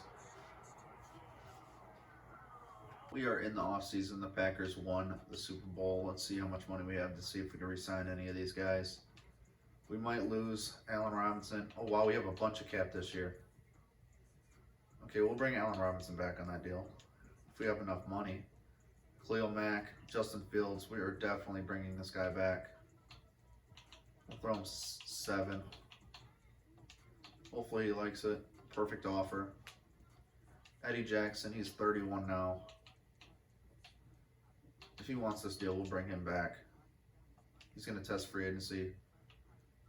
We are in the offseason. The Packers won the Super Bowl. Let's see how much money we have to see if we can re-sign any of these guys. We might lose Allen Robinson. Oh, wow, we have a bunch of cap this year. Okay, we'll bring Allen Robinson back on that deal if we have enough money. Khalil Mack, Justin Fields, we are definitely bringing this guy back. We'll throw him 7. Hopefully he likes it. Perfect offer. Eddie Jackson, he's 31 now. If he wants this deal, we'll bring him back. He's going to test free agency.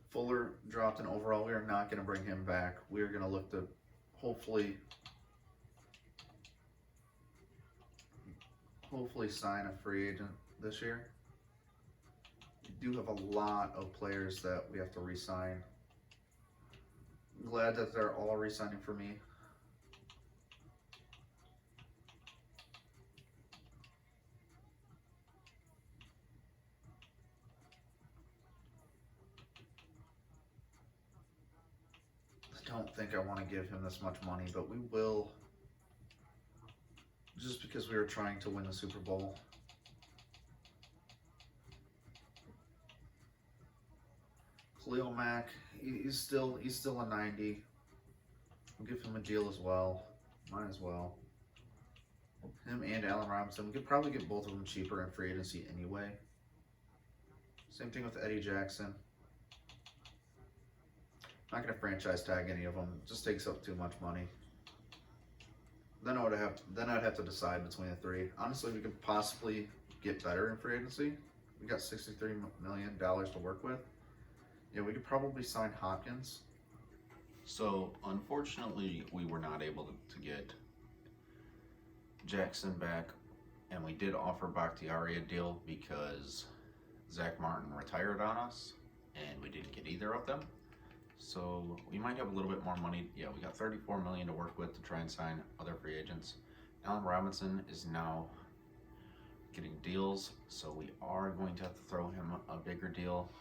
Fuller dropped an overall. We are not going to bring him back. We are going to look to hopefully sign a free agent this year. We do have a lot of players that we have to re-sign. I'm glad that they're all re-signing for me. I don't think I want to give him this much money, but we will, just because we were trying to win the Super Bowl. Khalil Mack, he's still a 90. We'll give him a deal as well. Might as well. Him and Allen Robinson. We could probably get both of them cheaper in free agency anyway. Same thing with Eddie Jackson. I'm not going to franchise tag any of them. It just takes up too much money. Then I'd have to decide between the 3. Honestly, we could possibly get better in free agency. We got $63 million to work with. Yeah, we could probably sign Hopkins. So, unfortunately, we were not able to get Jackson back, and we did offer Bakhtiari a deal because Zach Martin retired on us, and we didn't get either of them. So, we might have a little bit more money. Yeah, we got $34 million to work with to try and sign other free agents. Allen Robinson is now getting deals, so we are going to have to throw him a bigger deal,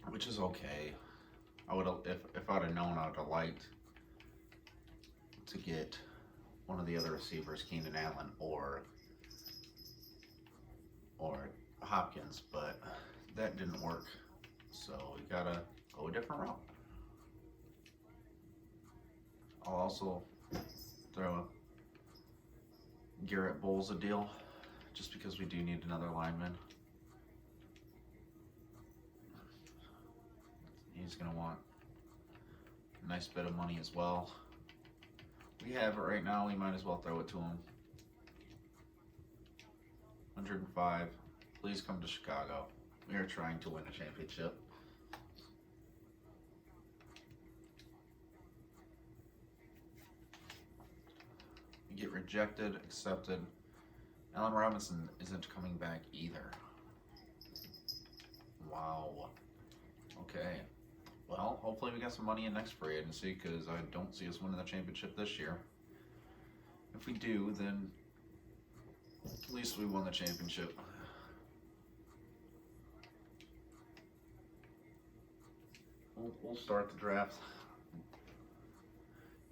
which is okay. I would have, if I'd have known, I would have liked to get one of the other receivers, Keenan Allen or Hopkins, but that didn't work. So we gotta go a different route. I'll also throw Garrett Bowles a deal, just because we do need another lineman. he's going to want a nice bit of money as well. We have it right now. We might as well throw it to him. 105. Please come to Chicago. We are trying to win a championship. We get rejected, accepted. Allen Robinson isn't coming back either. Wow. Okay. Well, hopefully we got some money in next free agency, because I don't see us winning the championship this year. If we do, then at least we won the championship. We'll start the draft.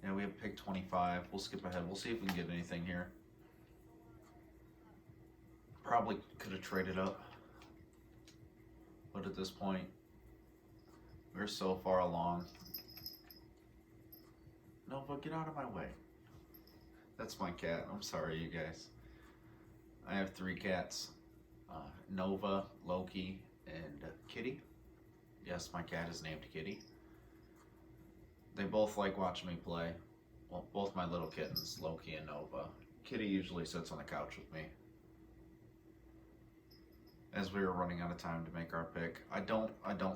Yeah, we have pick 25. We'll skip ahead. We'll see if we can get anything here. Probably could have traded up. But at this point, we're so far along. Nova, get out of my way. That's my cat. I'm sorry, you guys. I have 3 cats. Nova, Loki, and Kitty. Yes, my cat is named Kitty. They both like watching me play. Well, both my little kittens, Loki and Nova. Kitty usually sits on the couch with me. As we were running out of time to make our pick, I don't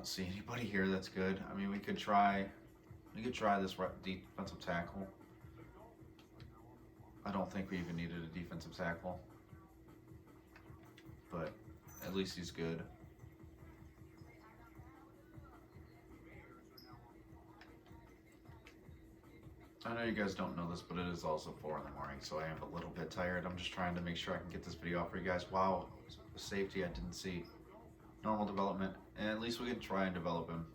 see anybody here that's good. I mean, we could try this defensive tackle. I don't think we even needed a defensive tackle, but at least he's good. I know you guys don't know this, but it is also 4 in the morning, so I am a little bit tired. I'm just trying to make sure I can get this video out for you guys. Wow, safety I didn't see. Normal development, and at least we can try and develop him.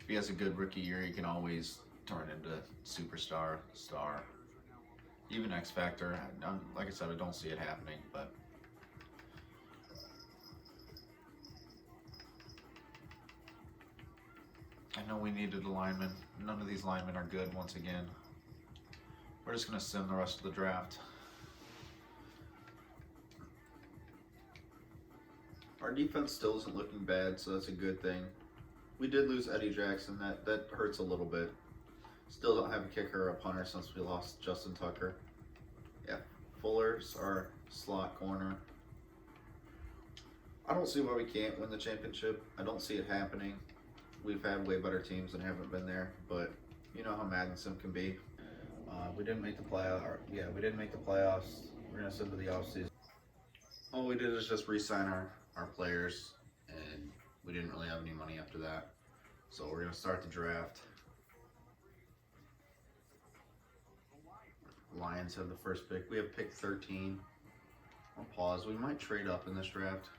If he has a good rookie year, he can always turn into superstar, star, even X Factor. Like I said, I don't see it happening, but I know we needed a lineman. None of these linemen are good once again. We're just going to sim the rest of the draft. Our defense still isn't looking bad, so that's a good thing. We did lose Eddie Jackson. That hurts a little bit. Still don't have a kicker or a punter since we lost Justin Tucker. Yeah, Fuller's our slot corner. I don't see why we can't win the championship. I don't see it happening. We've had way better teams and haven't been there, but you know how Madden sim can be. We didn't make the playoffs. Yeah, we didn't make the playoffs. We're gonna send to the offseason. All we did is just re-sign our players, and we didn't really have any money after that. So we're gonna start the draft. Lions have the first pick. We have pick 13. I'll pause. We might trade up in this draft.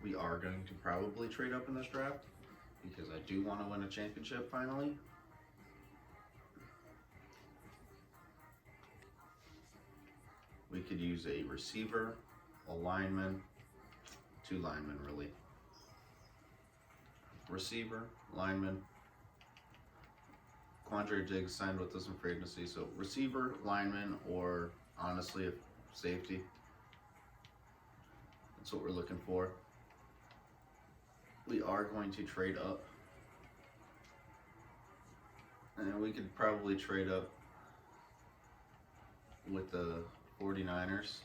We are going to probably trade up in this draft because I do want to win a championship finally. We could use a receiver, a lineman, 2 linemen really. Receiver, lineman. Quandre Diggs signed with us in free agency, so receiver, lineman, or honestly, a safety. That's what we're looking for. We are going to trade up. And we could probably trade up with the 49ers.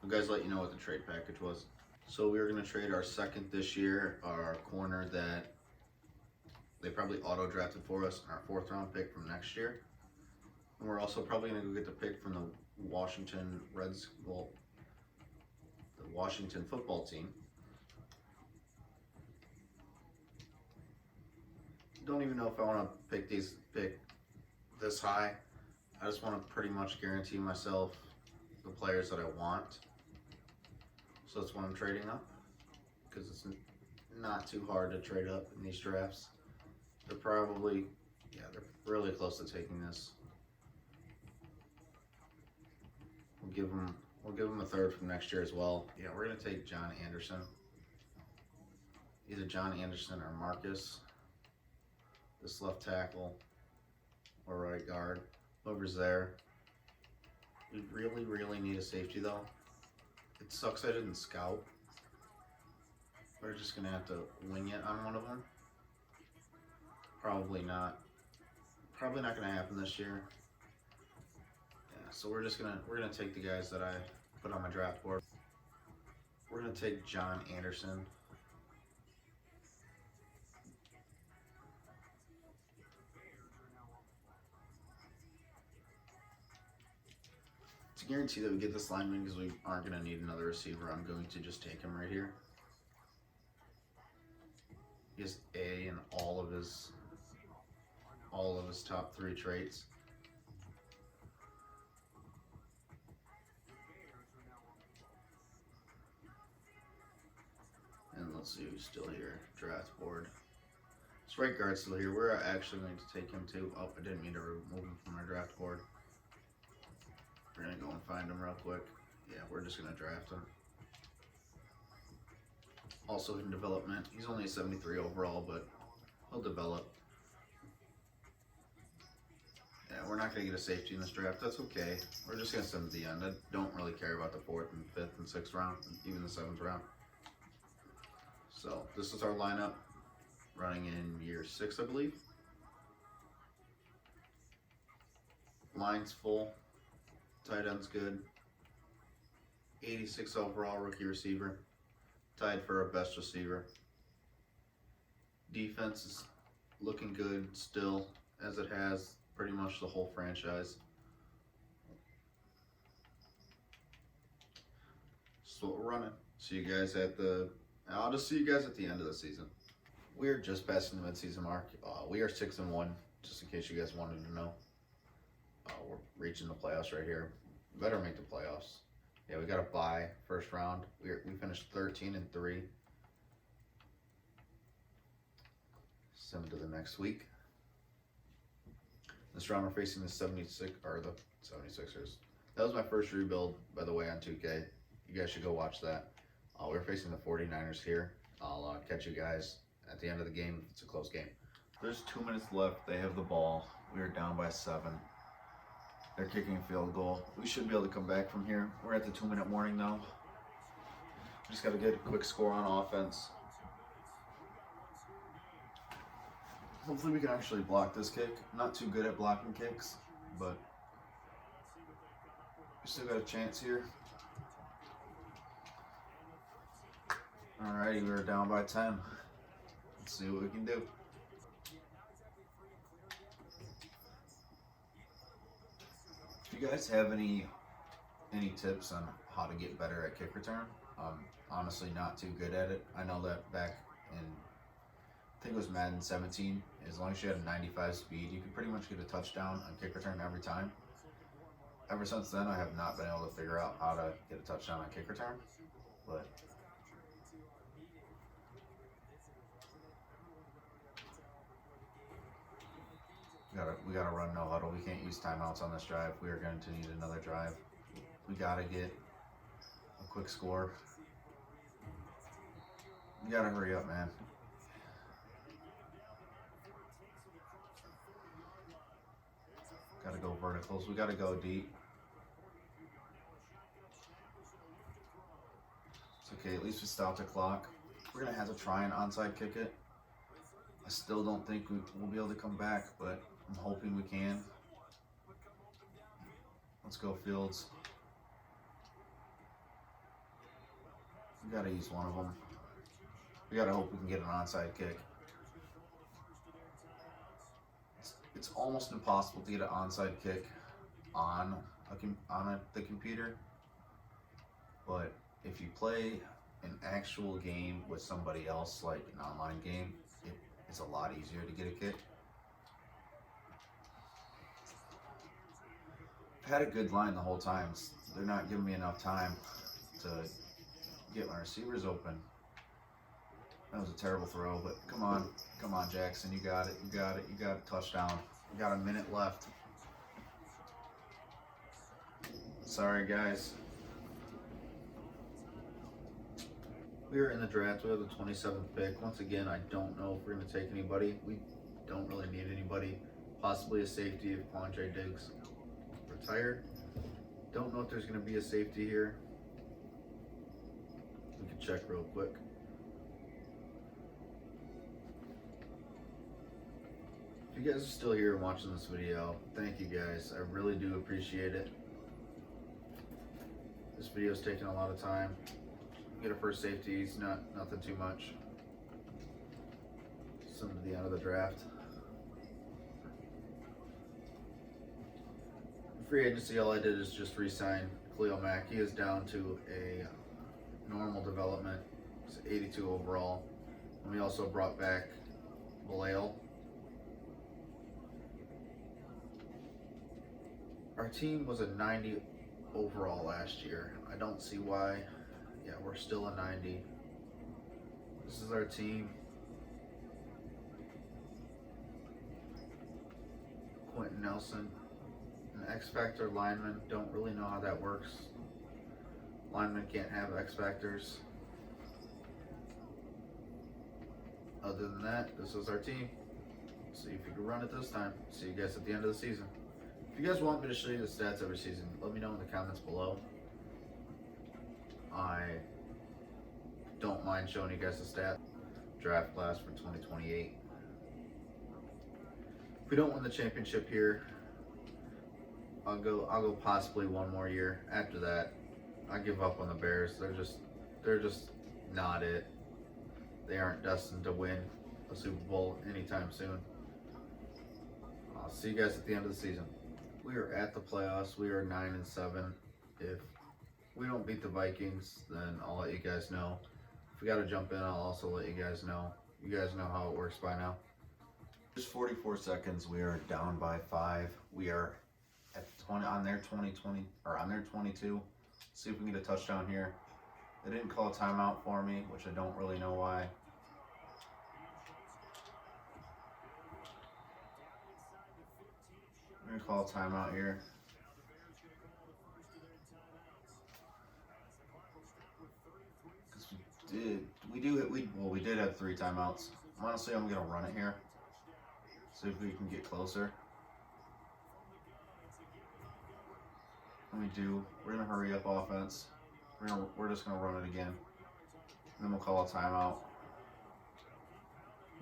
I'll guys let you know what the trade package was. So we were going to trade our second this year, our corner that they probably auto drafted for us, and our 4th round pick from next year. And we're also probably going to go get the pick from the Washington Washington football team. Don't even know if I want to pick this high. I just want to pretty much guarantee myself the players that I want. So that's why I'm trading up, because it's not too hard to trade up in these drafts. They're probably, they're really close to taking this. We'll give them a 3rd from next year as well. Yeah, we're gonna take John Anderson. Either John Anderson or Marcus. This left tackle or right guard. Whoever's there. We really need a safety though. It sucks I didn't scout. We're just gonna have to wing it on one of them. Probably not. Probably not gonna happen this year. Yeah, so we're gonna take the guys that I put on my draft board. We're gonna take John Anderson. To guarantee that we get this lineman because we aren't gonna need another receiver, I'm going to just take him right here. He has A in all of his top 3 traits. And let's see who's still here. Draft board. This right guard's still here. We're actually going to take him too. Oh, I didn't mean to remove him from our draft board. We're gonna go and find him real quick. Yeah, we're just gonna draft him. Also in development. He's only a 73 overall, but he'll develop. Yeah, we're not gonna get a safety in this draft. That's okay. We're just gonna send him to the end. I don't really care about the 4th and 5th and 6th round, even the 7th round. So this is our lineup, running in year 6, I believe. Line's full. Tight end's good. 86 overall rookie receiver. Tied for our best receiver. Defense is looking good still, as it has pretty much the whole franchise. So what we're running. See you guys at the. I'll just see you guys at the end of the season. We are just passing the midseason mark. We are 6-1, just in case you guys wanted to know. We're reaching the playoffs right here. Better make the playoffs. Yeah, we got a bye first round. We finished 13-3. Send to the next week. This round we're facing the 76ers. That was my first rebuild, by the way, on 2K. You guys should go watch that. We're facing the 49ers here. I'll catch you guys at the end of the game if it's a close game. There's 2 minutes left. They have the ball. We are down by 7. They're kicking a field goal. We should be able to come back from here. We're at the 2-minute warning now. Just got to get a quick score on offense. Hopefully we can actually block this kick. Not too good at blocking kicks, but we still got a chance here. Alrighty, we're down by 10. Let's see what we can do. If you guys have any tips on how to get better at kick return, I'm honestly not too good at it. I know that back in, I think it was Madden 17, as long as you had a 95 speed, you could pretty much get a touchdown on kick return every time. Ever since then, I have not been able to figure out how to get a touchdown on kick return, but we gotta run no huddle. We can't use timeouts on this drive. We are going to need another drive. We gotta get a quick score. We gotta hurry up, man. Gotta go verticals. We gotta go deep. It's okay. At least we stopped the clock. We're gonna have to try and onside kick it. I still don't think we'll be able to come back, but I'm hoping we can. Let's go, Fields. We gotta use one of them. We gotta hope we can get an onside kick. It's almost impossible to get an onside kick on the computer. But if you play an actual game with somebody else, like an online game, it's a lot easier to get a kick. I've had a good line the whole time. They're not giving me enough time to get my receivers open. That was a terrible throw, but come on, Jackson, you got it, you got a touchdown. We got a minute left. Sorry, guys. We are in the draft. We have the 27th pick. Once again, I don't know if we're going to take anybody. We don't really need anybody. Possibly a safety if Quandre Diggs retired. Don't know if there's going to be a safety here. We can check real quick. If you guys are still here watching this video, thank you guys. I really do appreciate it. This video's taking a lot of time. Get a first safety, it's nothing too much. Some to the end of the draft. Free agency, all I did is just re-sign Khalil Mack. He is down to a normal development. It's 82 overall. And we also brought back Vallejo. Our team was a 90 overall last year. I don't see why. Yeah, we're still a 90. This is our team. Quentin Nelson, an X Factor lineman. Don't really know how that works. Linemen can't have X Factors. Other than that, this is our team. See if we can run it this time. See you guys at the end of the season. If you guys want me to show you the stats every season, let me know in the comments below. I don't mind showing you guys the stat. Draft class for 2028. If we don't win the championship here, I'll go possibly one more year. After that, I give up on the Bears. They're just not it. They aren't destined to win a Super Bowl anytime soon. I'll see you guys at the end of the season. We are at the playoffs. We are 9-7. If we don't beat the Vikings, then I'll let you guys know. If we got to jump in, I'll also let you guys know. You guys know how it works by now. Just 44 seconds. We are down by 5. We are at 20 on their 2020 or on their 22. See if we can get a touchdown here. They didn't call a timeout for me, which I don't really know why. I'm gonna call a timeout here. Because we did have 3 timeouts. Honestly, I'm gonna run it here. See if we can get closer. And we do. We're gonna hurry up offense. We're just gonna run it again. And then we'll call a timeout.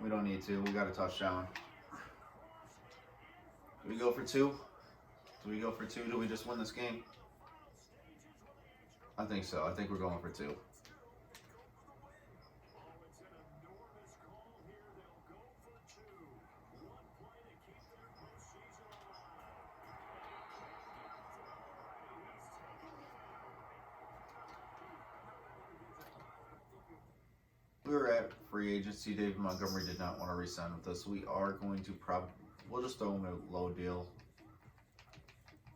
We don't need to. We got a touchdown. Do we go for 2? Do we go for 2? Do we just win this game? I think so. I think we're going for 2. We were at free agency. David Montgomery did not want to re-sign with us. We are going to we'll just throw him a low deal.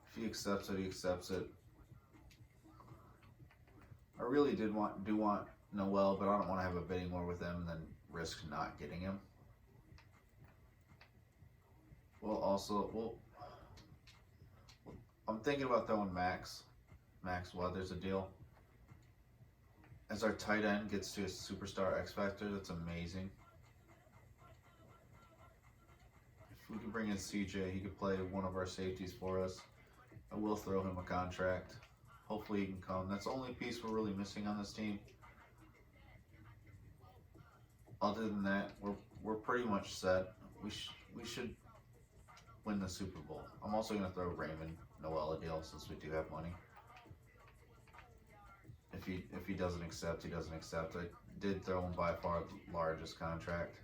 If he accepts it, he accepts it. I really do want Noel, but I don't want to have a bidding war with him and then risk not getting him. I'm thinking about throwing Max Weathers a deal. As our tight end gets to a superstar X Factor, that's amazing. If we could bring in CJ, he could play one of our safeties for us. I will throw him a contract. Hopefully he can come. That's the only piece we're really missing on this team. Other than that, we're pretty much set. We should win the Super Bowl. I'm also going to throw Raymond Noel a deal since we do have money. If he doesn't accept, he doesn't accept. I did throw him by far the largest contract.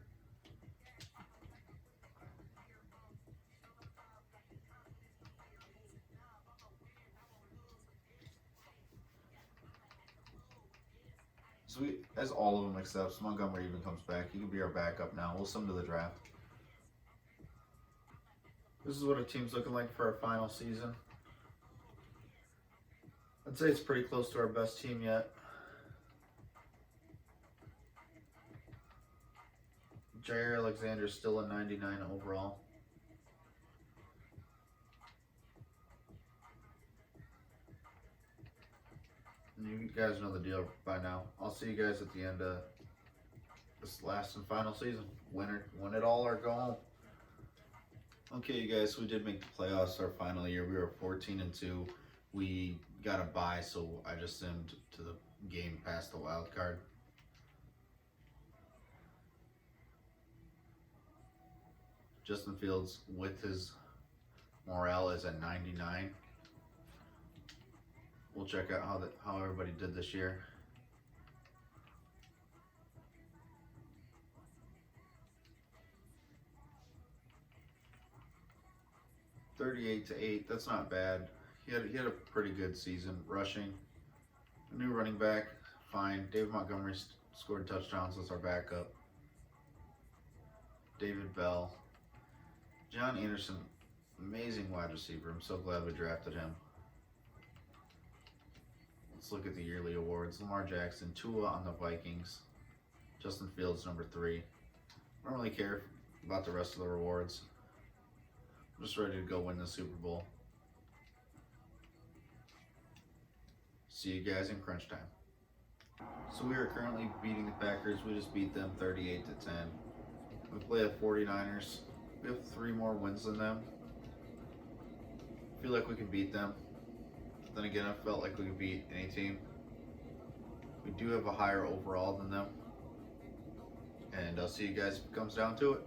So as all of them accepts, Montgomery even comes back. He can be our backup now. We'll send him to the draft. This is what our team's looking like for our final season. I'd say it's pretty close to our best team yet. Jair Alexander's still a 99 overall. And you guys know the deal by now. I'll see you guys at the end of this last and final season. Win it all or go home. Okay, you guys, we did make the playoffs our final year. We were 14-2. We got a bye, so I just simmed to the game past the wild card. Justin Fields, with his morale, is at 99. We'll check out how everybody did this year. $38-8. That's not bad. He had a pretty good season rushing. A new running back, fine. David Montgomery scored touchdowns. That's our backup. David Bell, John Anderson, amazing wide receiver. I'm so glad we drafted him. Let's look at the yearly awards. Lamar Jackson, Tua on the Vikings. Justin Fields, number 3. I don't really care about the rest of the rewards. I'm just ready to go win the Super Bowl. See you guys in crunch time. So we are currently beating the Packers. We just beat them 38-10. We play the 49ers. We have 3 more wins than them. I feel like we can beat them. Then again, I felt like we could beat any team. We do have a higher overall than them. And I'll see you guys if it comes down to it.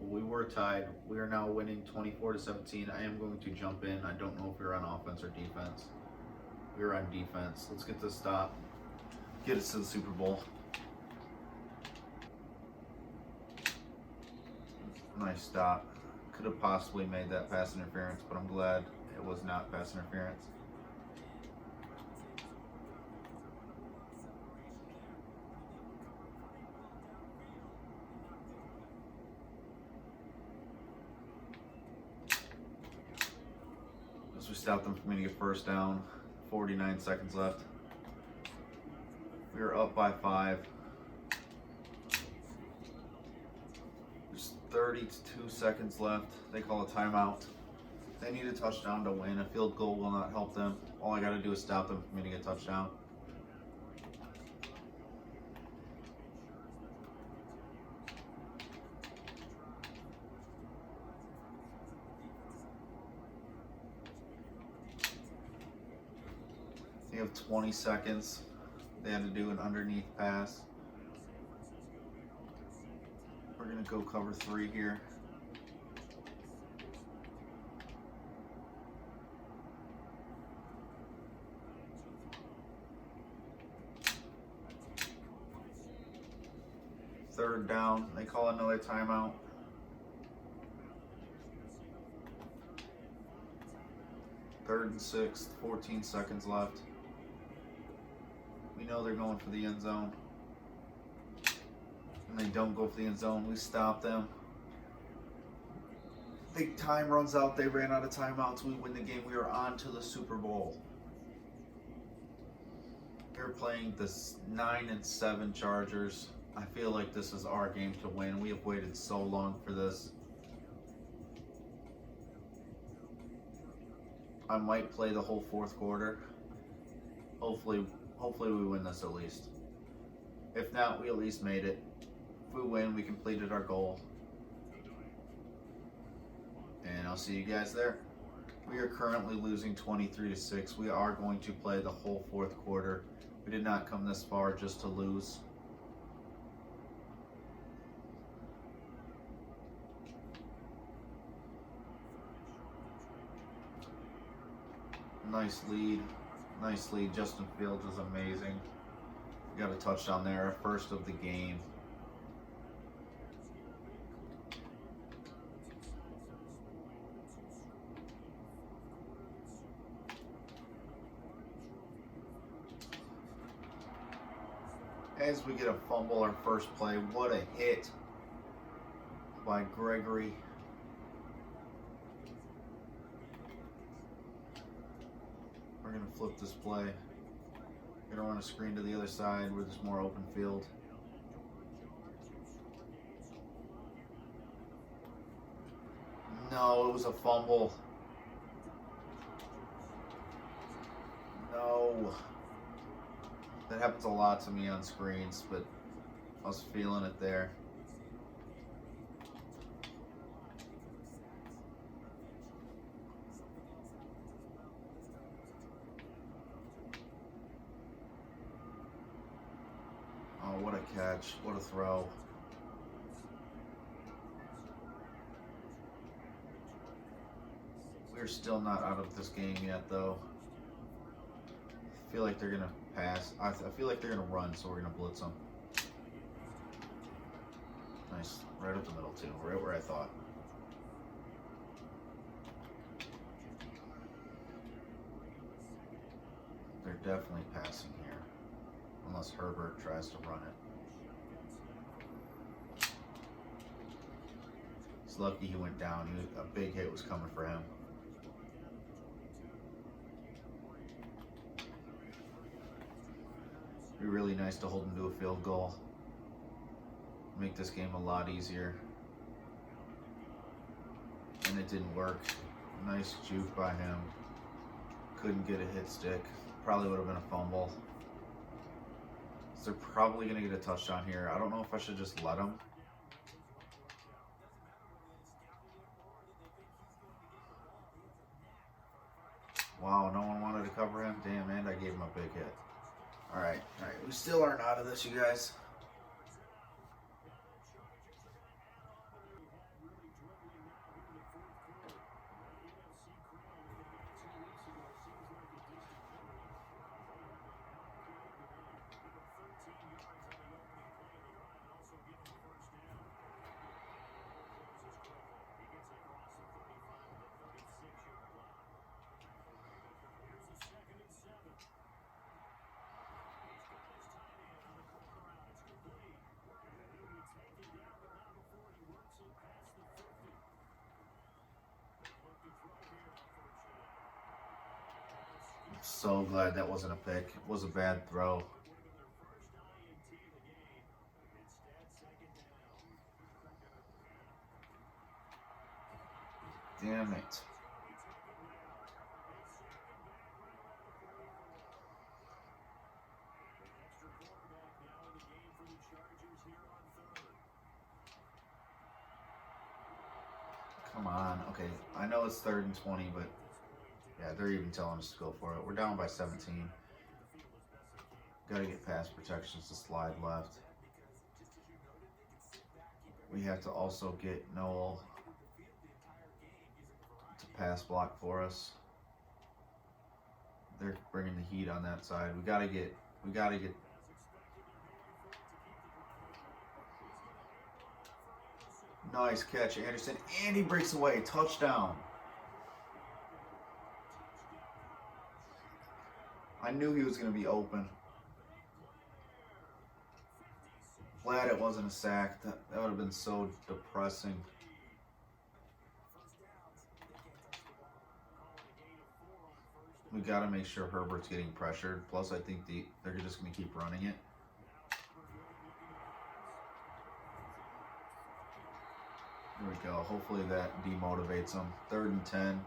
We were tied. We are now winning 24-17. I am going to jump in. I don't know if we're on offense or defense. We're on defense. Let's get this stop. Get us to the Super Bowl. Nice stop. Could have possibly made that pass interference, but I'm glad it was not pass interference. As we stopped them from getting a first down, 49 seconds left. We are up by 5. There's 32 seconds left. They call a timeout. They need a touchdown to win. A field goal will not help them. All I got to do is stop them from getting a touchdown. They have 20 seconds. They had to do an underneath pass. We're going to go cover 3 here. Third down. They call another timeout. Third and 6, 14 seconds left. We know they're going for the end zone. And they don't go for the end zone. We stop them. The time runs out. They ran out of timeouts. We win the game. We are on to the Super Bowl. We're playing the 9-7 Chargers. I feel like this is our game to win. We have waited so long for this. I might play the whole 4th quarter. Hopefully we win this at least. If not, we at least made it. If we win, we completed our goal. And I'll see you guys there. We are currently losing 23-6. We are going to play the whole 4th quarter. We did not come this far just to lose. Nice lead. Nice lead. Justin Fields is amazing. We got a touchdown there, our first of the game. As we get a fumble, our first play, what a hit by Gregory. We're going to flip this play. We're going to run a screen to the other side where there's more open field. No, it was a fumble. No. That happens a lot to me on screens, but I was feeling it there. a catch. What a throw. We're still not out of this game yet, though. I feel like they're going to pass. I feel like they're going to run, so we're going to blitz them. Nice. Right up the middle, too. Right where I thought. They're definitely passing here. Unless Herbert tries to run it. It's lucky he went down. A big hit was coming for him. It'd be really nice to hold him to a field goal. Make this game a lot easier. And it didn't work. Nice juke by him. Couldn't get a hit stick. Probably would have been a fumble. So they're probably going to get a touchdown here. I don't know if I should just let him. Wow, no one wanted to cover him. Damn, and I gave him a big hit. All right. We still aren't out of this, you guys. So glad that wasn't a pick. It was a bad throw. Damn it. Come on. Okay, I know it's 3rd and 20, but yeah, they're even telling us to go for it. We're down by 17. Got to get pass protections to slide left. We have to also get Noel to pass block for us. They're bringing the heat on that side. We got to get. Nice catch, Anderson, and he breaks away. Touchdown. I knew he was going to be open. Glad it wasn't a sack. That would have been so depressing. We got to make sure Herbert's getting pressured. Plus, I think they're just going to keep running it. There we go. Hopefully that demotivates them. 3rd and 10.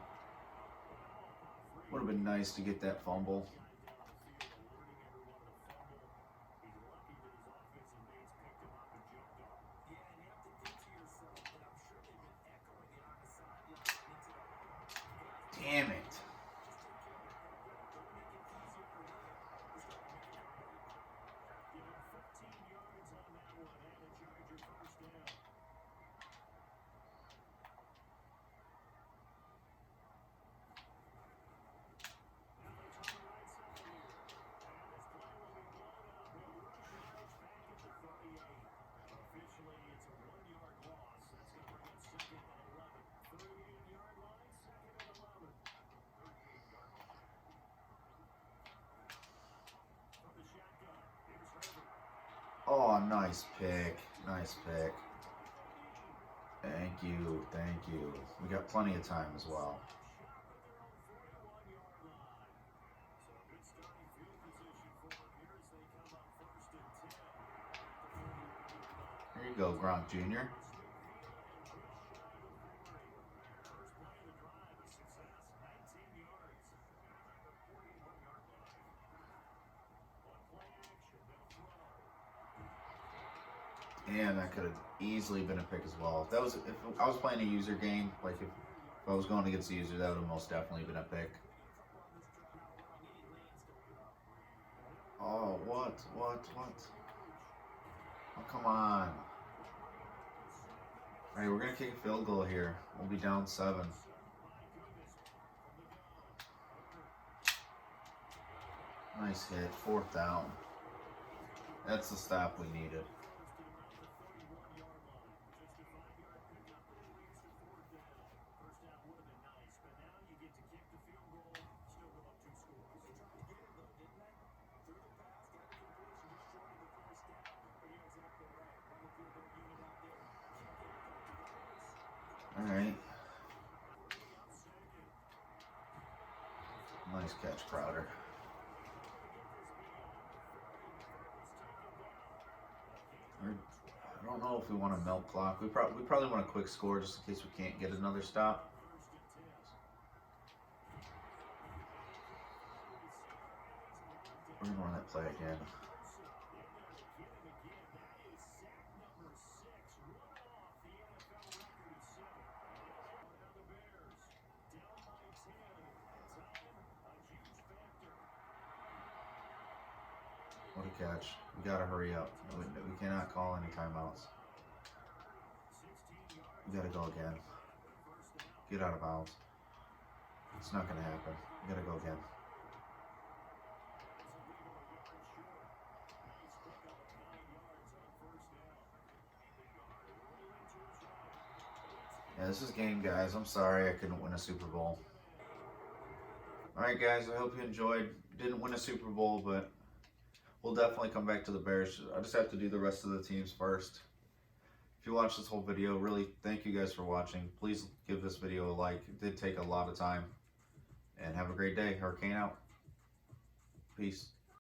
Would have been nice to get that fumble. Damn it. Oh, nice pick. Nice pick. Thank you. We got plenty of time as well. Here you go, Gronk Jr. And that could have easily been a pick as well. If I was playing a user game, like if I was going against the user, that would have most definitely been a pick. Oh, what? Oh, come on. Alright, we're going to kick a field goal here. We'll be down 7. Nice hit. 4th down. That's the stop we needed. Alright. Nice catch, Crowder. I don't know if we want a milk clock. We probably want a quick score just in case we can't get another stop. We're going to run that play again. What a catch. We gotta hurry up. We cannot call any timeouts. We gotta go again. Get out of bounds. It's not gonna happen. We gotta go again. Yeah, this is game, guys. I'm sorry I couldn't win a Super Bowl. Alright, guys, I hope you enjoyed. Didn't win a Super Bowl, but we'll definitely come back to the Bears. I just have to do the rest of the teams first. If you watched this whole video, really thank you guys for watching. Please give this video a like. It did take a lot of time. And have a great day. Hurricane out. Peace.